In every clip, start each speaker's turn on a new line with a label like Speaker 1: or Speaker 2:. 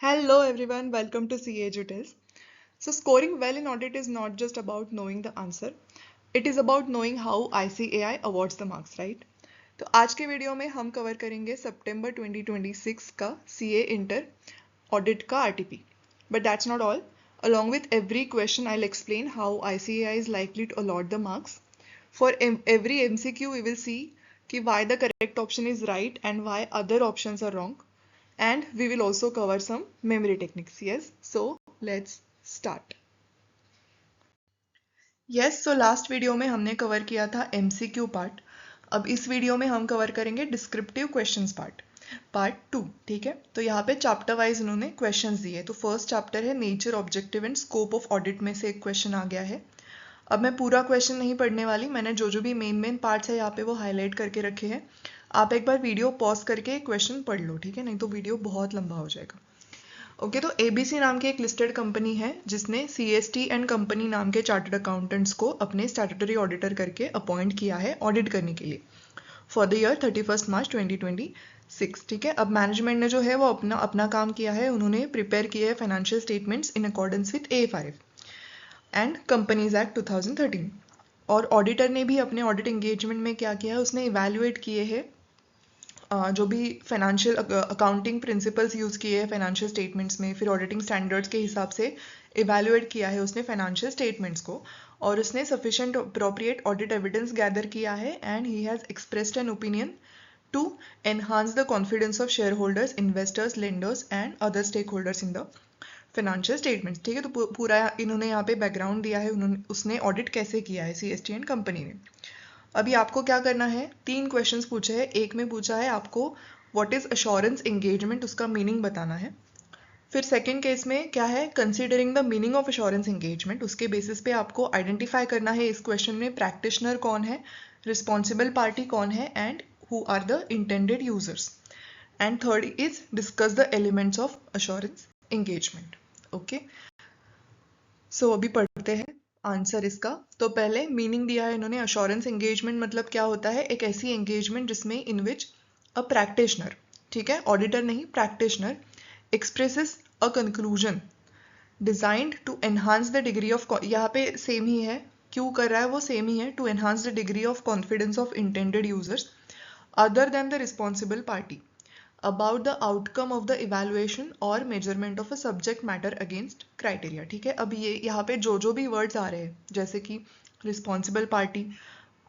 Speaker 1: Hello everyone, welcome to CA Jutils. So scoring well in audit is not just about knowing the answer, it is about knowing how ICAI awards the marks, right? तो आज के video में हम cover करेंगे सितंबर 2026 का CA inter audit का RTP. But that's not all. Along with every question, I'll explain how ICAI is likely to allot the marks. For every MCQ, we will see why the correct option is right and why other options are wrong. And we will also cover some memory techniques. Yes, so let's start. Yes, so last video में हमने cover किया था MCQ part. अब इस video में हम cover करेंगे descriptive questions part 2. ठीक है, तो यहाँ पे चैप्टर वाइज उन्होंने क्वेश्चंस दिए. तो फर्स्ट चैप्टर है nature, objective and scope of audit में से एक क्वेश्चन आ गया है. अब मैं पूरा क्वेश्चन नहीं पढ़ने वाली, मैंने जो भी मेन पार्ट्स है यहाँ पे वो हाईलाइट करके रखे हैं. आप एक बार वीडियो पॉज करके क्वेश्चन पढ़ लो, ठीक है, नहीं तो वीडियो बहुत लंबा हो जाएगा. ओके, तो एबीसी नाम की एक लिस्टेड कंपनी है जिसने सीएसटी एंड कंपनी नाम के चार्टर्ड अकाउंटेंट्स को अपने स्टैट्यूटरी ऑडिटर करके अपॉइंट किया है ऑडिट करने के लिए फॉर द ईयर 31 मार्च 2026. ठीक है, अब मैनेजमेंट ने जो है वो अपना काम किया है. उन्होंने प्रिपेयर किए हैं financial statements in accordance with AFRF and companies act 2013. और ऑडिटर ने भी अपने ऑडिट एंगेजमेंट में क्या किया है, उसने इवेल्युएट किए हैं जो भी फाइनेंशियल अकाउंटिंग प्रिंसिपल्स यूज़ किए हैं फाइनेंशियल स्टेटमेंट्स में, फिर ऑडिटिंग स्टैंडर्ड्स के हिसाब से इवेल्युएट किया है उसने फाइनेंशियल स्टेटमेंट्स को, और उसने sufficient appropriate audit evidence gather किया है and he has expressed an opinion to enhance the confidence of share holders, investors, lenders and other stake holders in the financial statements. ठीक है, तो पूरा इन्होंने यहाँ पे बैकग्राउंड दिया है, उसने ऑडिट कैसे किया है सीएसटी एंड कंपनी ने. अभी आपको क्या करना है, 3 क्वेश्चंस पूछे हैं. एक में पूछा है आपको व्हाट इज अश्योरेंस एंगेजमेंट, उसका मीनिंग बताना है. फिर सेकंड केस में क्या है, considering the meaning of assurance engagement, उसके बेसिस पे आपको आइडेंटिफाई करना है इस क्वेश्चन में प्रैक्टिशनर कौन है, रिस्पॉन्सिबल पार्टी कौन है and who are the intended users. And third is discuss the elements of assurance engagement. Okay, so अभी पढ़ते हैं आंसर इसका. तो पहले मीनिंग दिया है इन्होंने. अश्योरेंस एंगेजमेंट मतलब क्या होता है, एक ऐसी एंगेजमेंट जिसमें इन विच अ प्रैक्टिशनर, ठीक है, ऑडिटर नहीं, practitioner expresses a conclusion designed to enhance the degree of, यहाँ पे सेम ही है, क्यों कर रहा है वो सेम ही है, to enhance the degree of confidence of intended users other than the responsible party about the outcome of the evaluation or measurement of a subject matter against criteria. ठीक है, अब ये यहाँ पे जो भी वर्ड्स आ रहे हैं जैसे कि रिस्पॉन्सिबल पार्टी,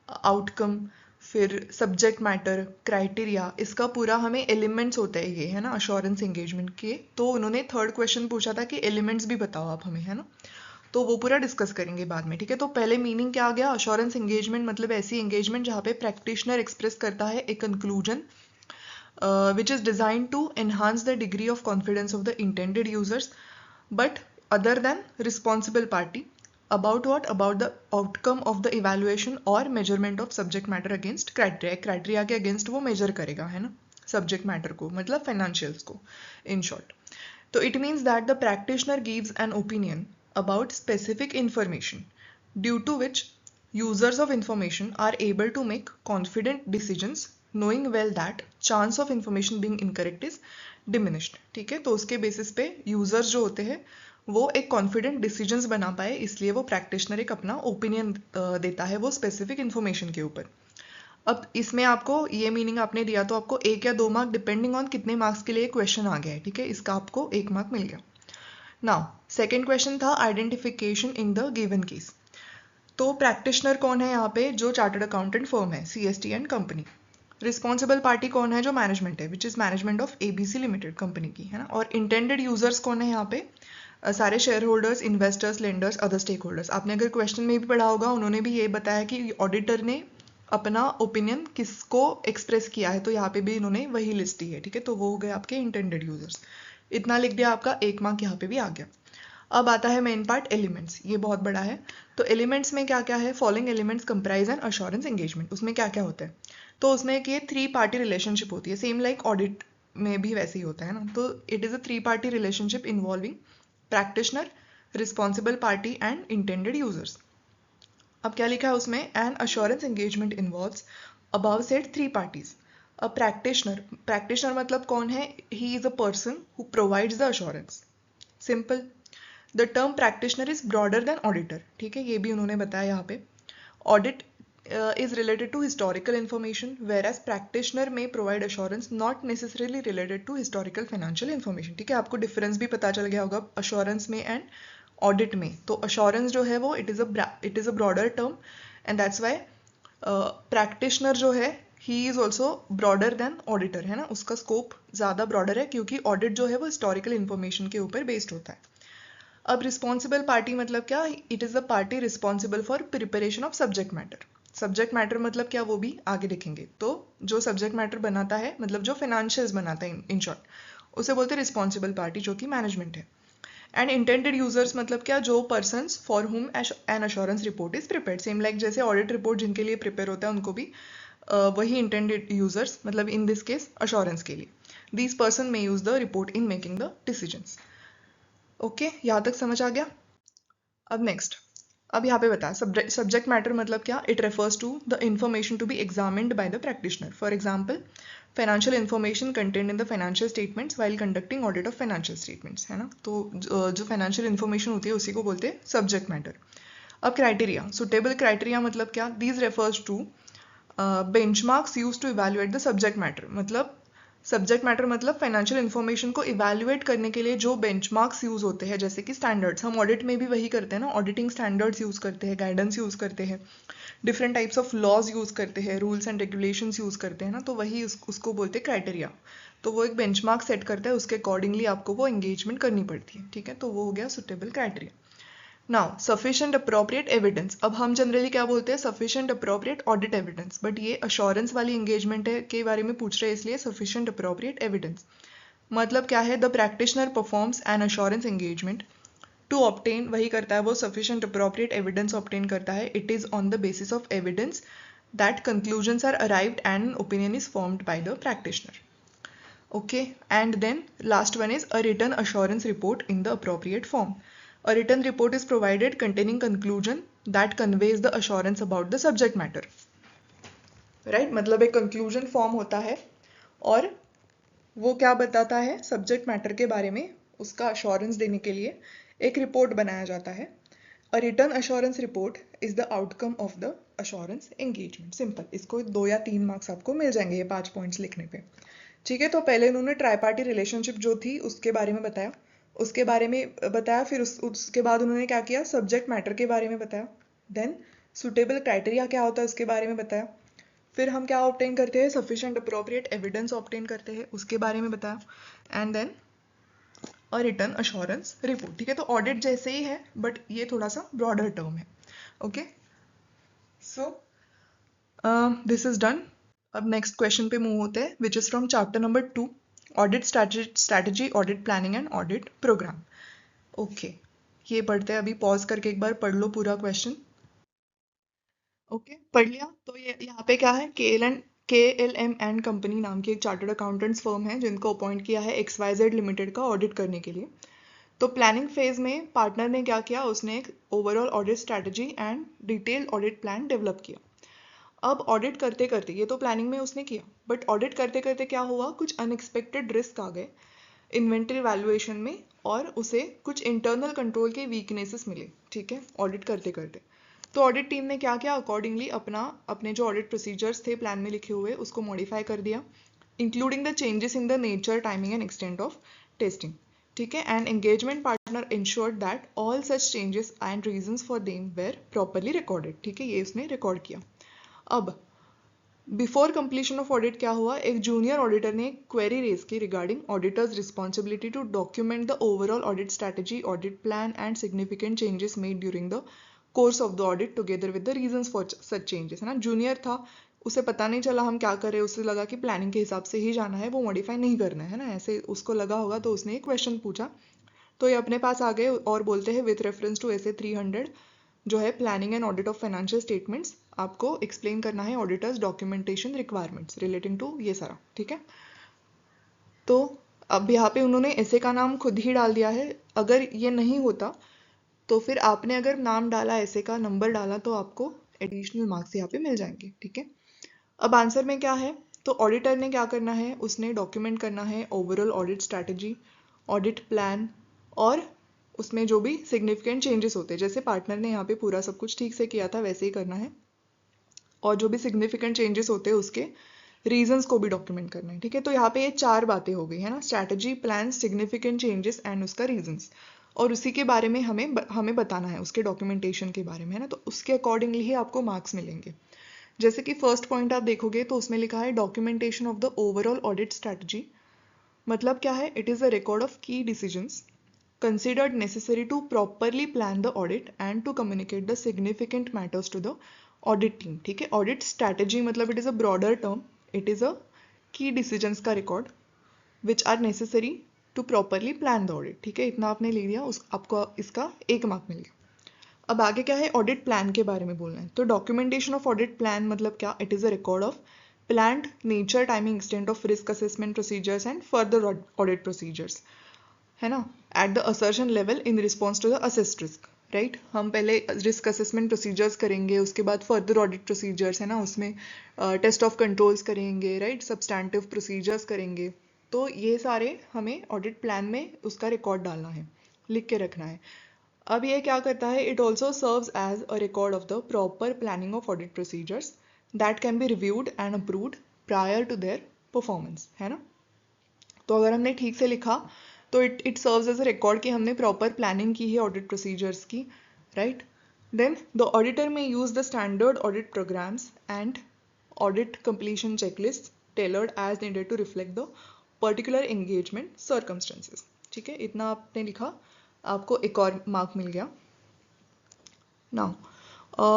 Speaker 1: आउटकम, फिर सब्जेक्ट मैटर, क्राइटेरिया, इसका पूरा हमें एलिमेंट्स होते हैं ये, है ना, अश्योरेंस एंगेजमेंट के. तो उन्होंने थर्ड क्वेश्चन पूछा था कि एलिमेंट्स भी बताओ आप हमें, है ना, तो वो पूरा डिस्कस करेंगे बाद में. ठीक है, तो पहले मीनिंग क्या आ गया, अश्योरेंस एंगेजमेंट मतलब ऐसी एंगेजमेंट जहाँ पे प्रैक्टिशनर एक्सप्रेस करता है एक conclusion which is designed to enhance the degree of confidence of the intended users but other than responsible party about what, about the outcome of the evaluation or measurement of subject matter against criteria के against वो measure करेगा, है ना, subject matter को, मतलब financials को in short. तो it means that the practitioner gives an opinion about specific information due to which users of information are able to make confident decisions knowing well that chance of information being incorrect is diminished. ठीक है, तो उसके basis पे users जो होते हैं वो एक कॉन्फिडेंट डिसीजंस बना पाए, इसलिए वो प्रैक्टिशनर एक अपना ओपिनियन देता है वो स्पेसिफिक इन्फॉर्मेशन के ऊपर. अब इसमें आपको ये मीनिंग आपने दिया तो आपको 1 या 2 मार्क डिपेंडिंग ऑन कितने मार्क्स के लिए क्वेश्चन आ गया है. ठीक है, इसका आपको 1 मार्क मिल गया. नाउ सेकेंड क्वेश्चन था identification in the given case. तो प्रैक्टिशनर कौन है यहाँ पे, जो चार्टर्ड अकाउंटेंट फर्म है CST and company. Responsible party कौन है, जो मैनेजमेंट है, which is management of ABC limited company की, है ना. और इंटेंडेड यूजर्स कौन है यहाँ पे, सारे share holders, investors, lenders, other stake holders. आपने अगर क्वेश्चन में भी पढ़ा होगा, उन्होंने भी ये बताया कि ऑडिटर ने अपना ओपिनियन किसको एक्सप्रेस किया है, तो यहाँ पे भी इन्होंने वही लिस्ट दी है. ठीक है, तो वो हो गए आपके इंटेंडेड यूजर्स. इतना लिख दिया, आपका 1 मार्क यहाँ पे भी आ गया. अब आता है मेन पार्ट एलिमेंट्स, ये बहुत बड़ा है. तो एलिमेंट्स में क्या क्या है, following elements comprise an assurance engagement. उसमें क्या क्या होता है, तो उसमें एक ये 3 पार्टी रिलेशनशिप होती है, सेम लाइक ऑडिट में भी वैसे ही होता है ना. तो it is a 3 party relationship involving practitioner, responsible party and intended users. अब क्या लिखा है उसमें, an assurance engagement involves above said 3 parties a practitioner मतलब कौन है? He is a person who provides the assurance. Simple. The term practitioner is broader than auditor, ठीक है, ये भी उन्होंने बताया यहाँ पे। Audit is related to historical information, whereas practitioner may provide assurance not necessarily related to historical financial information। ठीक है, आपको डिफरेंस भी पता चल गया होगा assurance में एंड ऑडिट में। तो assurance जो है वो it is a broader term and that's Y practitioner जो है he is also broader than auditor, है ना, उसका स्कोप ज़्यादा ब्रॉडर है क्योंकि ऑडिट जो है वो हिस्टोरिकल इन्फॉर्मेशन के ऊपर बेस्ड होता है। अब रिस्पॉन्सिबल पार्टी मतलब क्या? It is the party responsible for preparation of subject matter. Subject matter मतलब क्या, वो भी आगे देखेंगे। तो जो सब्जेक्ट मैटर बनाता है, मतलब जो फाइनेंशियल्स बनाता है इन शॉर्ट, उसे बोलते हैं रिस्पॉन्सिबल पार्टी, जो कि मैनेजमेंट है। एंड इंटेंडेड यूजर्स मतलब क्या? जो persons for whom an assurance report is prepared. Same like जैसे ऑडिट रिपोर्ट जिनके लिए प्रिपेयर होता है उनको भी वही इंटेंडेड यूजर्स, मतलब इन दिस केस अश्योरेंस के लिए। These person may use the report in making the decisions. Okay, यहाँ तक समझ आ गया? अब नेक्स्ट, अब यहाँ पे बता सब्जेक्ट मैटर मतलब क्या? It refers to the information to be examined by the practitioner. For example, financial information content in the financial statements while conducting audit of financial statements, है ना। तो जो फाइनेंशियल इन्फॉर्मेशन होती है उसी को बोलते हैं सब्जेक्ट मैटर। अब क्राइटेरिया, सुटेबल क्राइटेरिया मतलब क्या? These refers to benchmarks use to evaluate the subject matter. मतलब सब्जेक्ट मैटर मतलब फाइनेंशियल इन्फॉर्मेशन को इवैल्यूएट करने के लिए जो बेंचमार्क्स यूज होते हैं, जैसे कि स्टैंडर्ड्स, हम ऑडिट में भी वही करते हैं ना, ऑडिटिंग स्टैंडर्ड्स यूज करते हैं, गाइडेंस यूज करते हैं, different types of laws use करते हैं, रूल्स एंड रेगुलेशंस यूज करते हैं ना, तो वही उसको बोलते हैं क्राइटेरिया। तो वो एक बेंचमार्क सेट करता है, उसके अकॉर्डिंगली आपको वो एंगेजमेंट करनी पड़ती है, ठीक है। तो वो हो गया suitable criteria. Now sufficient appropriate evidence, अब हम जनरली क्या बोलते हैं? Sufficient appropriate audit evidence, but ये अश्योरेंस वाली एंगेजमेंट है के बारे में पूछ रहे हैं, इसलिए सफिशिएंट अप्रोप्रिएट एविडेंस मतलब क्या है? The practitioner performs an assurance engagement to obtain, वही करता है वो सफिशिएंट अप्रोप्रिएट एविडेंस ऑब्टेन करता है। It is on the basis of evidence that conclusions are arrived and opinion is formed by the practitioner. Okay, and then last one is a written assurance report in the appropriate form. A written report is provided containing conclusion that conveys the assurance about the subject matter. Right? मतलब एक conclusion form होता है और वो क्या बताता है? Subject matter के बारे में उसका अश्योरेंस देने के लिए एक रिपोर्ट बनाया जाता है। A written assurance report is the outcome of the assurance engagement. Simple, इसको 2 या 3 मार्क्स आपको मिल जाएंगे ये 5 पॉइंट्स लिखने पे, ठीक है। तो पहले उन्होंने ट्राईपार्टी रिलेशनशिप जो थी उसके बारे में बताया, फिर उसके बाद उन्होंने क्या किया? सब्जेक्ट मैटर के बारे में बताया। देन सुटेबल क्राइटेरिया क्या होता है उसके बारे में बताया। फिर हम क्या ऑब्टेन करते हैं? सफिशिएंट अप्रोप्रिएट एविडेंस ऑब्टेन करते हैं, उसके बारे में बताया। एंड देन और रिटर्न अश्योरेंस रिपोर्ट, ठीक है। तो ऑडिट जैसे ही है बट ये थोड़ा सा ब्रॉडर टर्म है। Okay, so this is done. अब नेक्स्ट क्वेश्चन पे मूव होते हैं, which is from chapter number 2, audit strategy, audit planning and audit programme. Okay, ये पढ़ते हैं, अभी पॉज करके एक बार पढ़ लो पूरा क्वेश्चन। ओके, पढ़ लिया? तो ये यहाँ पे क्या है? KLM एंड कंपनी नाम की एक चार्टर्ड अकाउंटेंट्स फर्म है जिनको अपॉइंट किया है XYZ लिमिटेड का ऑडिट करने के लिए। तो प्लानिंग फेज में पार्टनर ने क्या किया? उसने एक overall audit strategy and detailed audit plan develop किया। अब ऑडिट करते करते, ये तो प्लानिंग में उसने किया, बट ऑडिट करते करते क्या हुआ? कुछ अनएक्सपेक्टेड रिस्क आ गए इन्वेंटरी वैल्यूएशन में और उसे कुछ इंटरनल कंट्रोल के वीकनेसेस मिले, ठीक है, ऑडिट करते करते। तो ऑडिट टीम ने क्या किया? अकॉर्डिंगली अपने जो ऑडिट प्रोसीजर्स थे प्लान में लिखे हुए उसको मॉडिफाई कर दिया, including the changes in the nature, timing and extent of testing, ठीक है। And engagement partner insured that all such changes and reasons for them were properly recorded, ठीक है, ये उसने रिकॉर्ड किया। अब बिफोर कंप्लीशन ऑफ ऑडिट क्या हुआ? एक जूनियर ऑडिटर ने क्वेरी रेज की regarding auditor's responsibility to document the overall audit strategy, audit plan and significant changes made during the course of the audit together with the reasons for such changes, है ना। Junior था, उसे पता नहीं चला हम क्या कर रहे हैं, उसे लगा कि प्लानिंग के हिसाब से ही जाना है, वो मॉडिफाई नहीं करना है ना, ऐसे उसको लगा होगा, तो उसने एक क्वेश्चन पूछा। तो ये अपने पास आ गए और बोलते हैं विथ रेफरेंस टू SA 300 जो है planning and audit of financial statements, आपको एक्सप्लेन करना है auditor's documentation requirements relating to ये सारा, ठीक है। तो अब यहाँ पे उन्होंने ऐसे का नाम खुद ही डाल दिया है। अगर ये नहीं होता तो फिर आपने अगर नाम डाला, ऐसे का नंबर डाला, तो आपको एडिशनल मार्क्स यहाँ पे मिल जाएंगे, ठीक है। अब आंसर में क्या है? तो ऑडिटर ने क्या करना है, उसने डॉक्यूमेंट करना है overall audit strategy, audit plan, और उसमें जो भी सिग्निफिकेंट चेंजेस होते हैं, जैसे पार्टनर ने यहाँ पे पूरा सब कुछ ठीक से किया था वैसे ही करना है, और जो भी सिग्निफिकेंट चेंजेस होते हैं उसके रीजंस को भी डॉक्यूमेंट करना है। ठीक है, तो यहाँ पे ये 4 बातें हो गई है ना, strategy, plan, significant changes and उसका रीजंस, और उसी के बारे में हमें बताना है, उसके डॉक्यूमेंटेशन के बारे में, है ना। तो उसके अकॉर्डिंगली ही आपको मार्क्स मिलेंगे। जैसे कि फर्स्ट पॉइंट आप देखोगे तो उसमें लिखा है documentation of the overall audit strategy. मतलब क्या है, it is a record of की decisions considered necessary to properly plan the audit and to communicate the significant matters to the audit team। ठीक है, ऑडिट स्ट्रैटेजी मतलब it is a broader term, it is a key decisions का record which are necessary to properly plan the audit. ठीक है, इतना आपने ले लिया, आपको इसका 1 मार्क मिल गया। अब आगे क्या है, ऑडिट प्लान के बारे में बोलना है। तो डॉक्यूमेंटेशन ऑफ ऑडिट प्लान मतलब क्या, it is a record of planned nature, timing, extent of risk assessment procedures and further audit procedures, है ना, at the assertion level in response to the assessed risk. Right, हम पहले risk assessment procedures करेंगे, उसके बाद further audit procedures, है ना, उसमें टेस्ट ऑफ कंट्रोल्स करेंगे, राइट, सब्सटैंटिव प्रोसीजर्स करेंगे। तो ये सारे हमें ऑडिट प्लान में उसका रिकॉर्ड डालना है, लिख के रखना है। अब ये क्या करता है, it also serves as a record of the proper planning of audit procedures that can be reviewed and approved prior to their performance, है ना। तो अगर हमने ठीक से लिखा तो it serves as a record कि हमने प्रॉपर प्लानिंग की है ऑडिट प्रोसीजर्स की, right. Then the auditor may use the standard audit programmes and audit completion checklist tailored as needed to reflect the particular engagement circumstances. ठीक है, इतना आपने लिखा, आपको एक और मार्क मिल गया। Now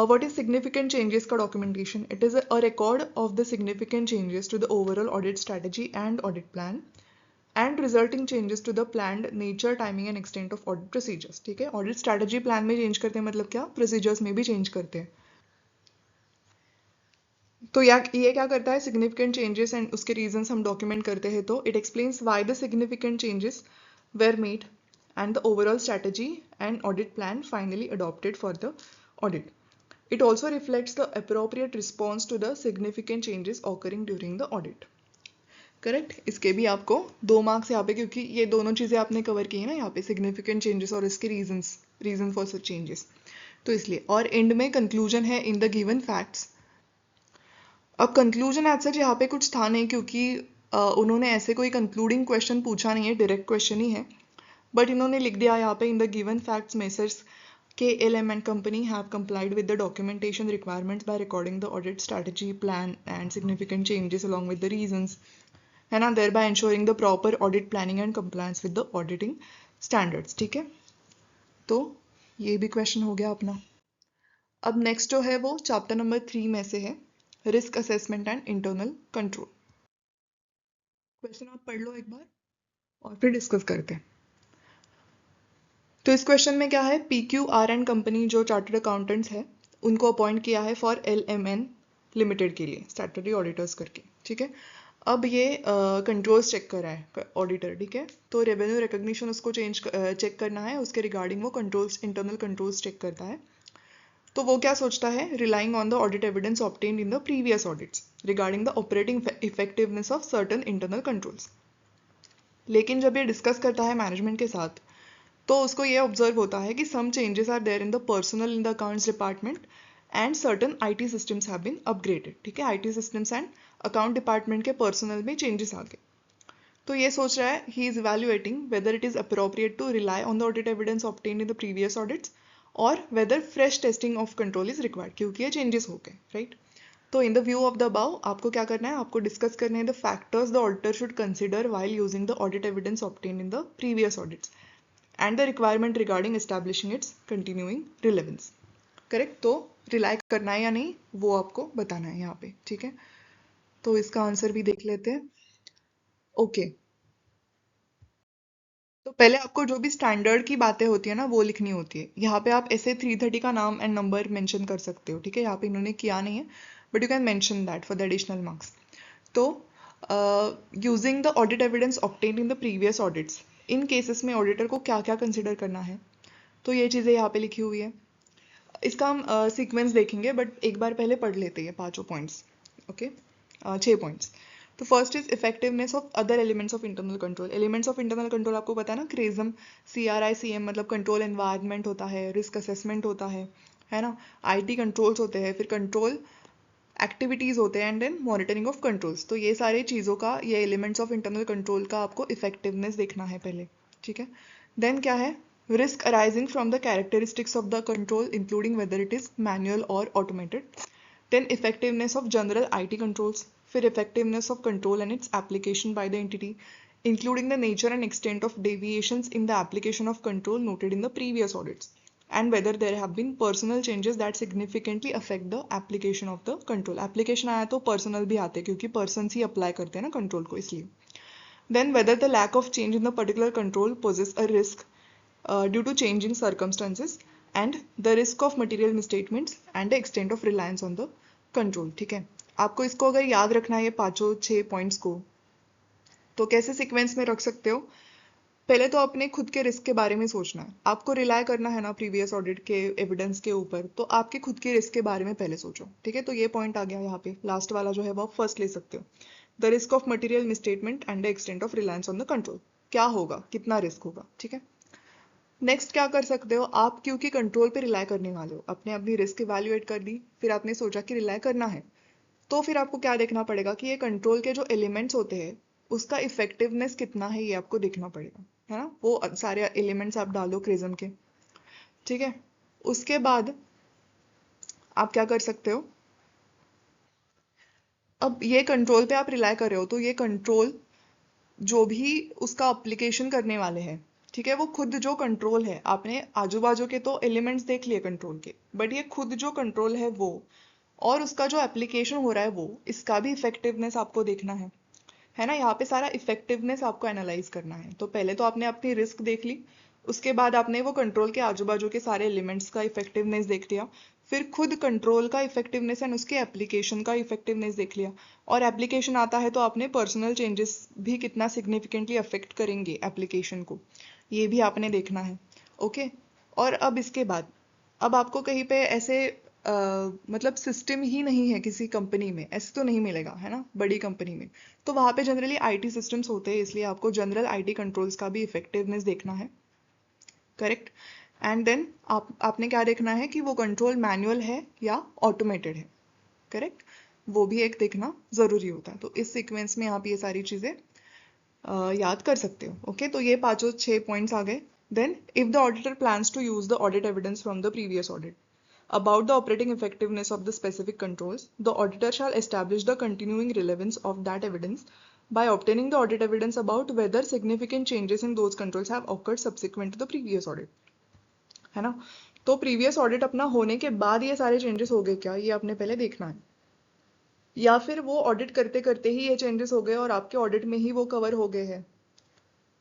Speaker 1: what is significant changes का documentation? It is a record of the significant changes to the overall audit strategy and audit plan and resulting changes to the planned nature, timing and extent of audit procedures। ठीक है, audit strategy plan में change करते हैं मतलब क्या, procedures में भी change करते हैं। तो ये क्या करता है, सिग्निफिकेंट चेंजेस एंड उसके रीजंस हम डॉक्यूमेंट करते हैं। तो it explains why the significant changes were made and the overall strategy and audit plan finally adopted for the audit. It also reflects the appropriate response to the significant changes occurring during the audit। Correct, इसके भी आपको 2 marks यहाँ पे, क्योंकि ये दोनों चीज़ें आपने कवर की है ना यहाँ पे, सिग्निफिकेंट चेंजेस और इसके रीजन फॉर सच चेंजेस, तो इसलिए। और एंड में कंक्लूजन है इन द गिवन फैक्ट्स। अब कंक्लूजन एज सच यहाँ पे कुछ था नहीं, क्योंकि उन्होंने ऐसे कोई कंक्लूडिंग क्वेश्चन पूछा नहीं है, डायरेक्ट क्वेश्चन ही है, बट इन्होंने लिख दिया यहाँ पे इन the given facts messrs KLM and company have complied with the documentation requirements by recording the audit strategy, plan and significant changes along with the reasons, है ना, thereby ensuring the proper audit planning and compliance with the auditing standards। ठीक है, तो ये भी question हो गया अपना। अब नेक्स्ट जो है वो चैप्टर नंबर 3 में से है, risk assessment and internal control. Question आप पढ़ लो एक बार और फिर डिस्कस करते हैं। तो इस क्वेश्चन में क्या है, PQR एंड कंपनी जो चार्टर्ड अकाउंटेंट्स है उनको अपॉइंट किया है फॉर LMN लिमिटेड के लिए स्टैट्यूटरी ऑडिटर्स करके। ठीक है, अब ये कंट्रोल्स चेक कर रहा है ऑडिटर। ठीक है, तो रेवेन्यू रिकॉग्निशन उसको चेक करना है, उसके रिगार्डिंग वो कंट्रोल्स, इंटरनल कंट्रोल्स चेक करता है। तो वो क्या सोचता है, relying on the audit evidence obtained in the previous audits regarding the operating effectiveness of certain internal controls. लेकिन जब ये डिस्कस करता है मैनेजमेंट के साथ तो उसको ये ऑब्जर्व होता है कि some changes are there in the personnel in the accounts department and certain IT systems have been upgraded. ठीक है, IT systems and account department के पर्सनल में चेंजेस आ गए। तो ये सोच रहा है, he is evaluating whether it is appropriate to rely on the audit evidence obtained in the previous audits और whether fresh testing of control is required, क्योंकि ये चेंजेस हो गए। राइट, तो in the view of the above आपको क्या करना है, आपको डिस्कस करने हैं the factors the auditor should consider while using the audit evidence obtained in the previous audits and the requirement regarding establishing its continuing relevance। Correct, तो rely करना है या नहीं वो आपको बताना है यहाँ पे। ठीक है, तो इसका आंसर भी देख लेते हैं। ओके, तो पहले आपको जो भी स्टैंडर्ड की बातें होती है ना वो लिखनी होती है। यहाँ पे आप ऐसे 330 का नाम एंड नंबर मेंशन कर सकते हो। ठीक है, यहाँ पे इन्होंने किया नहीं है, but you can mention that for the additional marks. तो using the audit evidence obtained in the previous audits, in cases में ऑडिटर को क्या क्या कंसिडर करना है, तो ये चीज़ें यहाँ पे लिखी हुई है। इसका हम सीक्वेंस देखेंगे, बट एक बार पहले पढ़ लेते हैं 5 पॉइंट्स। Okay, 6 points. तो first is effectiveness of other elements of internal control. Elements of internal control आपको पता है ना, क्रेजम, CRICM मतलब कंट्रोल एनवायरनमेंट होता है, रिस्क असेसमेंट होता है ना, IT कंट्रोल्स होते हैं, फिर कंट्रोल एक्टिविटीज होते हैं, and then monitoring of controls. तो ये सारे चीज़ों का, ये एलिमेंट्स ऑफ इंटरनल कंट्रोल का आपको इफेक्टिवनेस देखना है पहले, ठीक है। देन क्या है, risk arising from the characteristics of the control including whether it is manual और automated. Then effectiveness of general IT controls, फिर effectiveness of control and its application by the entity including the nature and extent of deviations in the application of control noted in the previous audits, and whether there have been personal changes that significantly affect the application of the control। application आया तो personal भी आते हैं क्योंकि persons ही apply करते हैं ना control को, इसलिए। then whether the lack of change in the particular control poses a risk due to changing circumstances and the risk of material misstatements and the extent of reliance on the control। ठीक है, आपको इसको अगर याद रखना है ये 5-6 points को, तो कैसे सीक्वेंस में रख सकते हो। पहले तो अपने खुद के रिस्क के बारे में सोचना है, आपको रिलाय करना है ना प्रीवियस ऑडिट के एविडेंस के ऊपर, तो आपके खुद के रिस्क के बारे में पहले सोचो, ठीक है। तो ये पॉइंट आ गया यहाँ पे, लास्ट वाला जो है वो आप फर्स्ट ले सकते हो, the risk of material misstatement and the extent of reliance on the control, क्या होगा, कितना रिस्क होगा, ठीक है। नेक्स्ट क्या कर सकते हो आप, क्योंकि कंट्रोल पे रिलाय करने वाले हो, आपने अपनी रिस्क इवेल्युएट कर दी, फिर आपने सोचा कि रिलाय करना है, तो फिर आपको क्या देखना पड़ेगा कि ये कंट्रोल के जो एलिमेंट्स होते हैं उसका इफेक्टिवनेस कितना है, ये आपको देखना पड़ेगा, है ना। वो सारे एलिमेंट्स आप डालो क्रिज्म के, ठीक है। उसके बाद आप क्या कर सकते हो, अब ये कंट्रोल पे आप रिलाय कर रहे हो, तो ये कंट्रोल जो भी उसका एप्लीकेशन करने वाले हैं, ठीक है, वो खुद जो कंट्रोल है, आपने आजू बाजू के तो एलिमेंट्स देख लिए कंट्रोल के, बट ये खुद जो कंट्रोल है वो, और उसका जो एप्लीकेशन हो रहा है वो, इसका भी इफेक्टिवनेस आपको देखना है ना। यहाँ पे सारा इफेक्टिवनेस आपको एनालाइज करना है। तो पहले तो आपने अपनी रिस्क देख ली, उसके बाद आपने वो कंट्रोल के आजू बाजू के सारे एलिमेंट्स का इफेक्टिवनेस देख लिया, फिर खुद कंट्रोल का इफेक्टिवनेस एंड उसके एप्लीकेशन का इफेक्टिवनेस देख लिया, और एप्लीकेशन आता है तो आपने पर्सनल चेंजेस भी कितना सिग्निफिकेंटली अफेक्ट करेंगे एप्लीकेशन को, ये भी आपने देखना है, ओके। और अब इसके बाद, अब आपको कहीं पे ऐसे मतलब सिस्टम ही नहीं है किसी कंपनी में, ऐसे तो नहीं मिलेगा, है ना, बड़ी कंपनी में, तो वहाँ पे जनरली IT सिस्टम्स होते हैं, इसलिए आपको जनरल IT कंट्रोल्स का भी इफेक्टिवनेस देखना है, करेक्ट। एंड देन आपने क्या देखना है कि वो कंट्रोल मैनुअल है या ऑटोमेटेड है, करेक्ट, वो भी एक देखना जरूरी होता है। तो इस सीक्वेंस में आप ये सारी चीजें याद कर सकते हो, ओके। तो ये 5-6 पॉइंट्स आ गए। Then if the auditor plans to use the audit evidence from the previous audit about the operating effectiveness of the specific controls, the auditor shall establish the continuing relevance of that evidence by obtaining the audit evidence about whether significant changes in those controls have occurred subsequent to the previous audit, है ना। तो previous audit अपना होने के बाद ये सारे changes हो गए क्या, ये आपने पहले देखना है, या फिर वो ऑडिट करते करते ही ये चेंजेस हो गए और आपके ऑडिट में ही वो कवर हो गए हैं,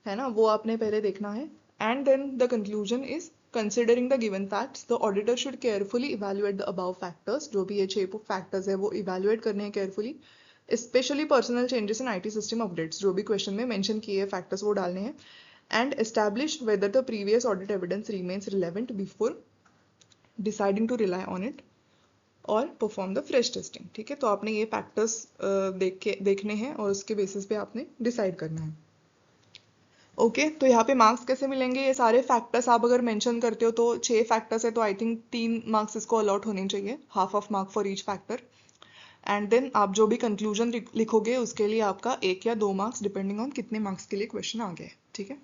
Speaker 1: है ना, वो आपने पहले देखना है। And then the conclusion is, considering the given facts, the auditor should carefully evaluate the above factors, जो भी ये 6 फैक्टर्स है वो evaluate करने हैं carefully, especially personal changes in IT system updates, जो भी क्वेश्चन में मेंशन किए फैक्टर्स वो डालने हैं, and establish whether the previous audit evidence remains relevant before deciding to rely on it और परफॉर्म द फ्रेश टेस्टिंग, ठीक है। तो आपने ये फैक्टर्स देखने हैं और उसके बेसिस पे आपने डिसाइड करना है, ओके। तो यहाँ पे मार्क्स कैसे मिलेंगे, ये सारे फैक्टर्स आप अगर मेंशन करते हो तो 6 फैक्टर्स है, तो आई थिंक 3 मार्क्स इसको अलॉट होने चाहिए, half of mark for each factor. And then आप जो भी कंक्लूजन लिखोगे उसके लिए आपका 1 या 2 मार्क्स डिपेंडिंग ऑन कितने मार्क्स के लिए क्वेश्चन आ गए, ठीक है।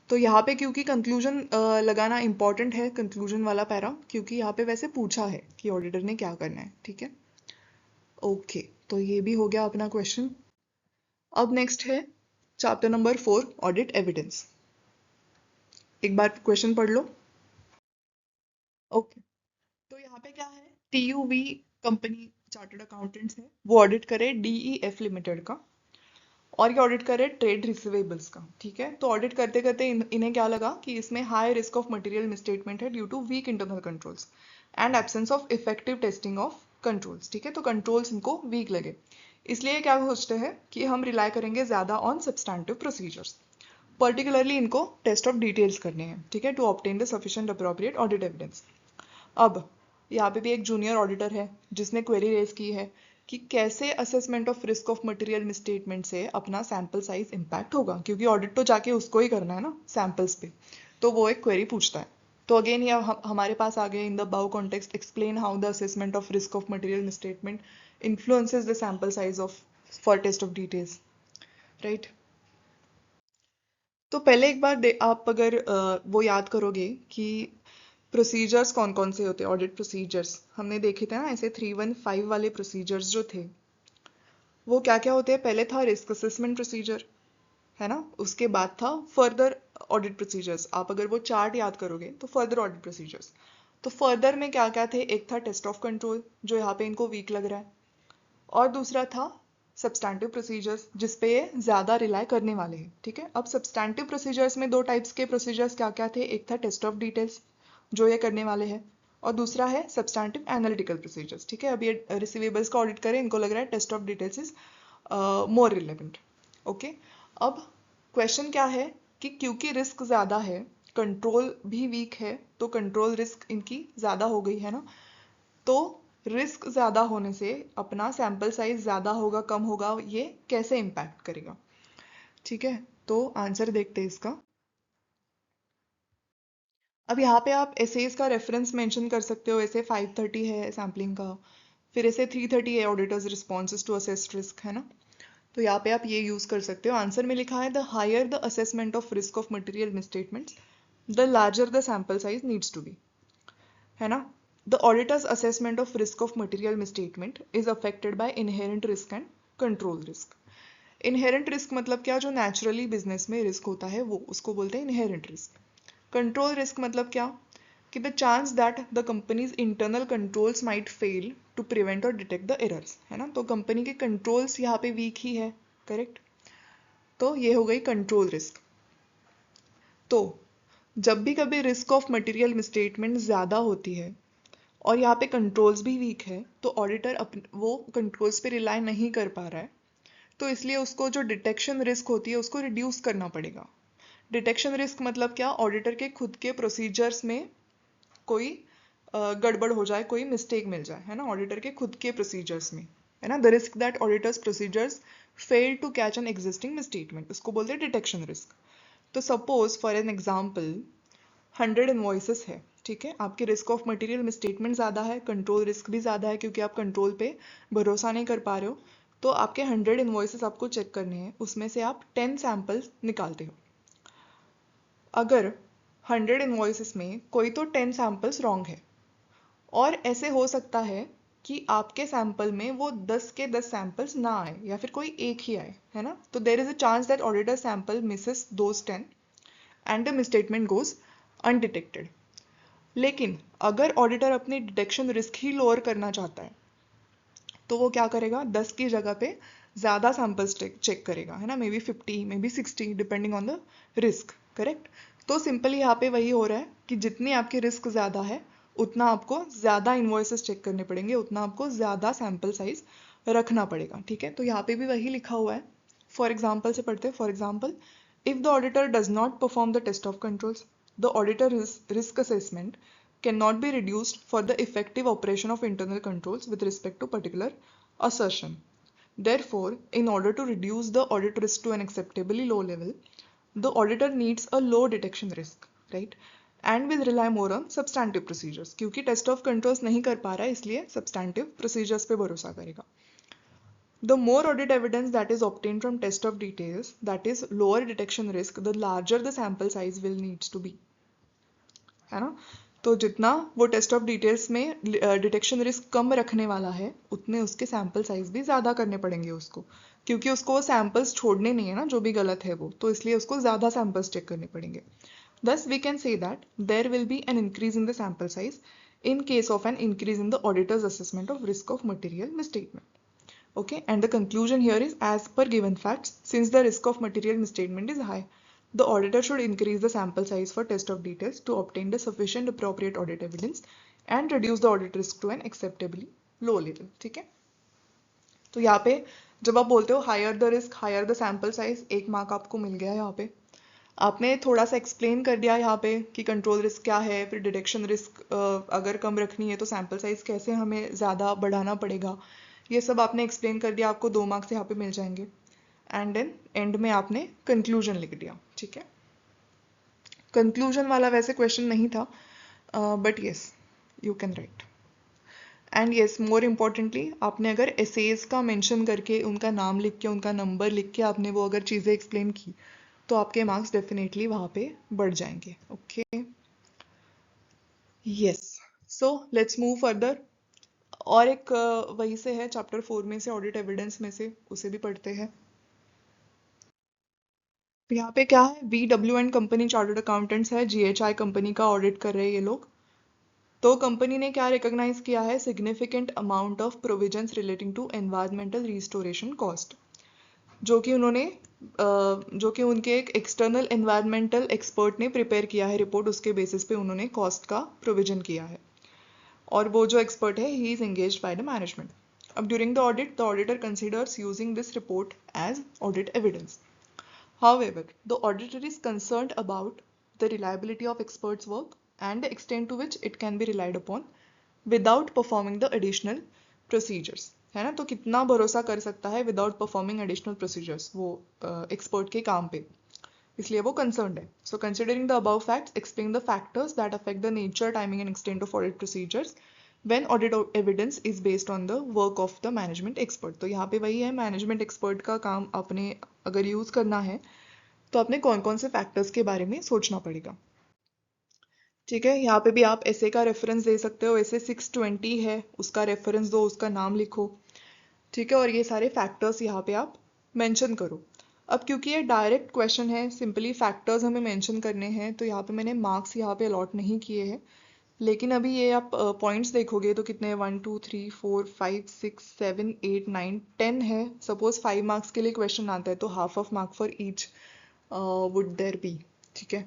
Speaker 1: तो यहाँ पे क्योंकि कंक्लूजन लगाना इंपॉर्टेंट है, कंक्लूजन वाला पैरा, क्योंकि यहाँ पे वैसे पूछा है कि ऑडिटर ने क्या करना है, ठीक है, ओके। तो ये भी हो गया अपना क्वेश्चन। अब नेक्स्ट है चैप्टर नंबर 4, ऑडिट एविडेंस। एक बार क्वेश्चन पढ़ लो, ओके। तो यहाँ पे क्या है, TUV कंपनी चार्टर्ड अकाउंटेंट्स है, वो ऑडिट करे DEF लिमिटेड का, और ये ऑडिट करे ट्रेड रिसीवेबल्स का, ठीक है। तो ऑडिट करते करते इन्हें क्या लगा कि इसमें high risk of material misstatement है due to weak internal controls and absence of effective testing of controls, ठीक है। तो कंट्रोल्स इनको वीक लगे, इसलिए क्या सोचते हैं कि हम रिलाय करेंगे ज्यादा ऑन सब्सटैंटिव प्रोसीजर्स, पर्टिकुलरली इनको टेस्ट ऑफ डिटेल्स करने हैं, ठीक है, to obtain the sufficient appropriate audit evidence. अब यहाँ पे भी एक जूनियर ऑडिटर है जिसने क्वेरी रेज की है कि कैसे assessment of risk of material misstatement से अपना सैंपल साइज इम्पैक्ट होगा, क्योंकि ऑडिट तो जाके उसको ही करना है ना सैंपल्स पे, तो वो एक क्वेरी पूछता है। तो अगेन ये हमारे पास आ गए in the above context explain how the assessment of risk of material misstatement influences the sample size of for test of details, right. तो पहले एक बार आप अगर वो याद करोगे कि प्रोसीजर्स कौन कौन से होते हैं, ऑडिट प्रोसीजर्स हमने देखे थे ना, ऐसे 315 वाले प्रोसीजर्स जो थे वो क्या क्या होते हैं। पहले था रिस्क असेसमेंट प्रोसीजर, है ना, उसके बाद था फर्दर ऑडिट प्रोसीजर्स। आप अगर वो चार्ट याद करोगे तो फर्दर ऑडिट प्रोसीजर्स, तो फर्दर में क्या क्या थे, एक था टेस्ट ऑफ कंट्रोल जो यहाँ पे इनको वीक लग रहा है, और दूसरा था सब्सटैंटिव प्रोसीजर्स जिसपे ये ज़्यादा रिलाई करने वाले हैं, ठीक है। अब सब्सटैंटिव प्रोसीजर्स में दो टाइप्स के प्रोसीजर्स क्या क्या थे, एक था टेस्ट ऑफ डिटेल्स जो ये करने वाले हैं, और दूसरा है सब्सटैंटिव एनालिटिकल प्रोसीजर्स, ठीक है। अब ये रिसीवेबल्स का ऑडिट करें, इनको लग रहा है test of details is more relevant, okay. अब क्वेश्चन क्या है कि क्योंकि रिस्क ज़्यादा है, कंट्रोल भी वीक है, तो कंट्रोल रिस्क इनकी ज़्यादा हो गई है ना, तो रिस्क ज़्यादा होने से अपना सैंपल साइज ज़्यादा होगा कम होगा, ये कैसे इम्पैक्ट करेगा, ठीक है। तो आंसर देखते हैं इसका। अब यहाँ पे आप एसेज का रेफरेंस मेंशन कर सकते हो, ऐसे 530 है सैम्पलिंग का, फिर ऐसे 330 है auditor's responses to assess risk, है ना। तो यहाँ पे आप ये यूज कर सकते हो। आंसर में लिखा है the higher the assessment of risk of material misstatements the larger the sample size needs to be, है ना। The auditor's assessment of risk of material misstatement is affected by inherent risk and control risk. Inherent risk मतलब क्या, जो naturally business में risk होता है वो, उसको बोलते हैं इनहेरेंट रिस्क। कंट्रोल रिस्क मतलब क्या, कि the chance that the company's internal controls might fail to prevent और डिटेक्ट द एरर्स, है ना। तो कंपनी के कंट्रोल्स यहाँ पे वीक ही है, करेक्ट। तो ये हो गई कंट्रोल रिस्क। तो जब भी कभी रिस्क ऑफ मटेरियल मिसस्टेटमेंट ज़्यादा होती है और यहाँ पे कंट्रोल्स भी वीक है, तो ऑडिटर वो कंट्रोल्स पे रिलाई नहीं कर पा रहा है, तो इसलिए उसको जो डिटेक्शन रिस्क होती है उसको रिड्यूस करना पड़ेगा। डिटेक्शन रिस्क मतलब क्या, ऑडिटर के खुद के प्रोसीजर्स में कोई गड़बड़ हो जाए, कोई मिस्टेक मिल जाए, है ना, ऑडिटर के खुद के प्रोसीजर्स में, है ना। The risk that auditor's procedures fail to catch an existing misstatement, उसको बोलते हैं डिटेक्शन रिस्क। तो suppose for an example 100 invoices है, ठीक है, आपके रिस्क ऑफ मटेरियल मिसस्टेटमेंट ज़्यादा है, कंट्रोल रिस्क भी ज़्यादा है क्योंकि आप कंट्रोल पे भरोसा नहीं कर पा रहे हो, तो आपके 100 इन्वॉइसेस आपको चेक करने हैं, उसमें से आप 10 सैंपल्स निकालते हो। अगर 100 इन्वॉइसेस में कोई तो 10 सैंपल्स रॉन्ग है, और ऐसे हो सकता है कि आपके सैंपल में वो 10 के 10 सैंपल्स ना आए या फिर कोई एक ही आए, है ना। तो there is a chance that auditor sample Mrs those 10 and the misstatement goes undetected. लेकिन अगर ऑडिटर अपनी डिटेक्शन रिस्क ही लोअर करना चाहता है, तो वो क्या करेगा, 10 की जगह पे ज़्यादा सैंपल्स चेक करेगा, है ना, may be 50 may be 60 depending on the risk, correct. तो सिंपली यहाँ पे वही हो रहा है कि जितनी आपकी रिस्क ज़्यादा है उतना आपको ज़्यादा इन्वॉइसेस चेक करने पड़ेंगे, उतना आपको ज़्यादा सैंपल साइज रखना पड़ेगा, ठीक है। तो यहाँ पे भी वही लिखा हुआ है। फॉर एग्जाम्पल से पढ़ते हैं। For example, if the auditor does not perform the test of controls, the auditor risk assessment cannot be reduced for the effective operation of internal controls with respect to particular assertion. Therefore, in order to reduce the audit risk to an acceptably low level, the auditor needs a low detection risk, right? And will rely more on substantive procedures. क्योंकि test of controls नहीं कर पा रहा है, इसलिए substantive procedures पे भरोसा करेगा। The more audit evidence that is obtained from test of details, that is lower detection risk, the larger the sample size will needs to be, है ना। तो जितना वो टेस्ट ऑफ डिटेल्स में डिटेक्शन रिस्क कम रखने वाला है, उतने उसके सैंपल साइज भी ज़्यादा करने पड़ेंगे उसको, क्योंकि उसको वो सैंपल्स छोड़ने नहीं है ना जो भी गलत है वो, तो इसलिए उसको ज़्यादा सैंपल्स चेक करने पड़ेंगे। Thus, we can say that there will be an increase in the sample size in case of an increase in the auditor's assessment of risk of material misstatement. Okay, and the conclusion here is, as per given facts, since the risk of material misstatement is high, the auditor should increase the sample size for test of details to obtain the sufficient appropriate audit evidence and reduce the audit risk to an acceptably low level. ठीक है, तो यहाँ पे जब आप बोलते हो higher the risk higher the sample size, 1 mark आपको मिल गया। यहाँ पे आपने थोड़ा सा एक्सप्लेन कर दिया यहाँ पे कि कंट्रोल रिस्क क्या है, फिर डिटेक्शन रिस्क अगर कम रखनी है तो सैंपल साइज कैसे हमें ज़्यादा बढ़ाना पड़ेगा, ये सब आपने एक्सप्लेन कर दिया, आपको 2 मार्क्स यहाँ पे मिल जाएंगे। एंड देन एंड में आपने कंक्लूजन लिख दिया, ठीक है। कंक्लूजन वाला वैसे क्वेश्चन नहीं था, but yes you can write. And yes, more importantly आपने अगर एसेज का मेंशन करके उनका नाम लिख के उनका नंबर लिख के आपने वो अगर चीज़ें एक्सप्लेन की तो आपके मार्क्स डेफिनेटली वहाँ पे बढ़ जाएंगे। Okay, yes, so let's move further. और एक वही से है चैप्टर 4 में से, ऑडिट एविडेंस में से, उसे भी पढ़ते हैं। तो यहाँ पे क्या है, VW and company chartered accountants है, GHI कंपनी का ऑडिट कर रहे हैं ये लोग। तो कंपनी ने क्या रिकॉग्नाइज किया है, significant amount of provisions relating to environmental restoration cost, जो कि उन्होंने जो कि उनके एक एक्सटर्नल एनवायरमेंटल एक्सपर्ट ने प्रिपेयर किया है रिपोर्ट, उसके बेसिस पे उन्होंने कॉस्ट का प्रोविजन किया है। और वो जो एक्सपर्ट है, he is engaged by the management. अब during the audit the auditor considers using this report as audit evidence. However, the auditor is concerned about the reliability of experts' work and the extent to which it can be relied upon without performing the additional procedures, है ना। तो कितना भरोसा कर सकता है without performing additional procedures वो expert के काम पे, इसलिए वो कंसर्न्ड है। So considering the above facts explain the factors that affect the nature, timing and extent of audit procedures when audit evidence is based on the work of the management expert. तो यहाँ पे वही है, management expert का काम अपने अगर use करना है तो आपने कौन कौन से फैक्टर्स के बारे में सोचना पड़ेगा, ठीक है। यहाँ पे भी आप ऐसे का रेफरेंस दे सकते हो, ऐसे 620 है, उसका रेफरेंस दो, उसका नाम लिखो, ठीक है। और ये सारे फैक्टर्स यहाँ पे आप मेंशन करो। अब क्योंकि ये डायरेक्ट क्वेश्चन है, सिंपली फैक्टर्स हमें मेंशन करने हैं, तो यहाँ पे मैंने मार्क्स यहाँ पे अलॉट नहीं किए हैं। लेकिन अभी ये आप पॉइंट्स देखोगे तो कितने, 1 2 3 4 5 6 7 8 9 10 है। सपोज 5 मार्क्स के लिए क्वेश्चन आता है तो half of mark for each would there be, ठीक है।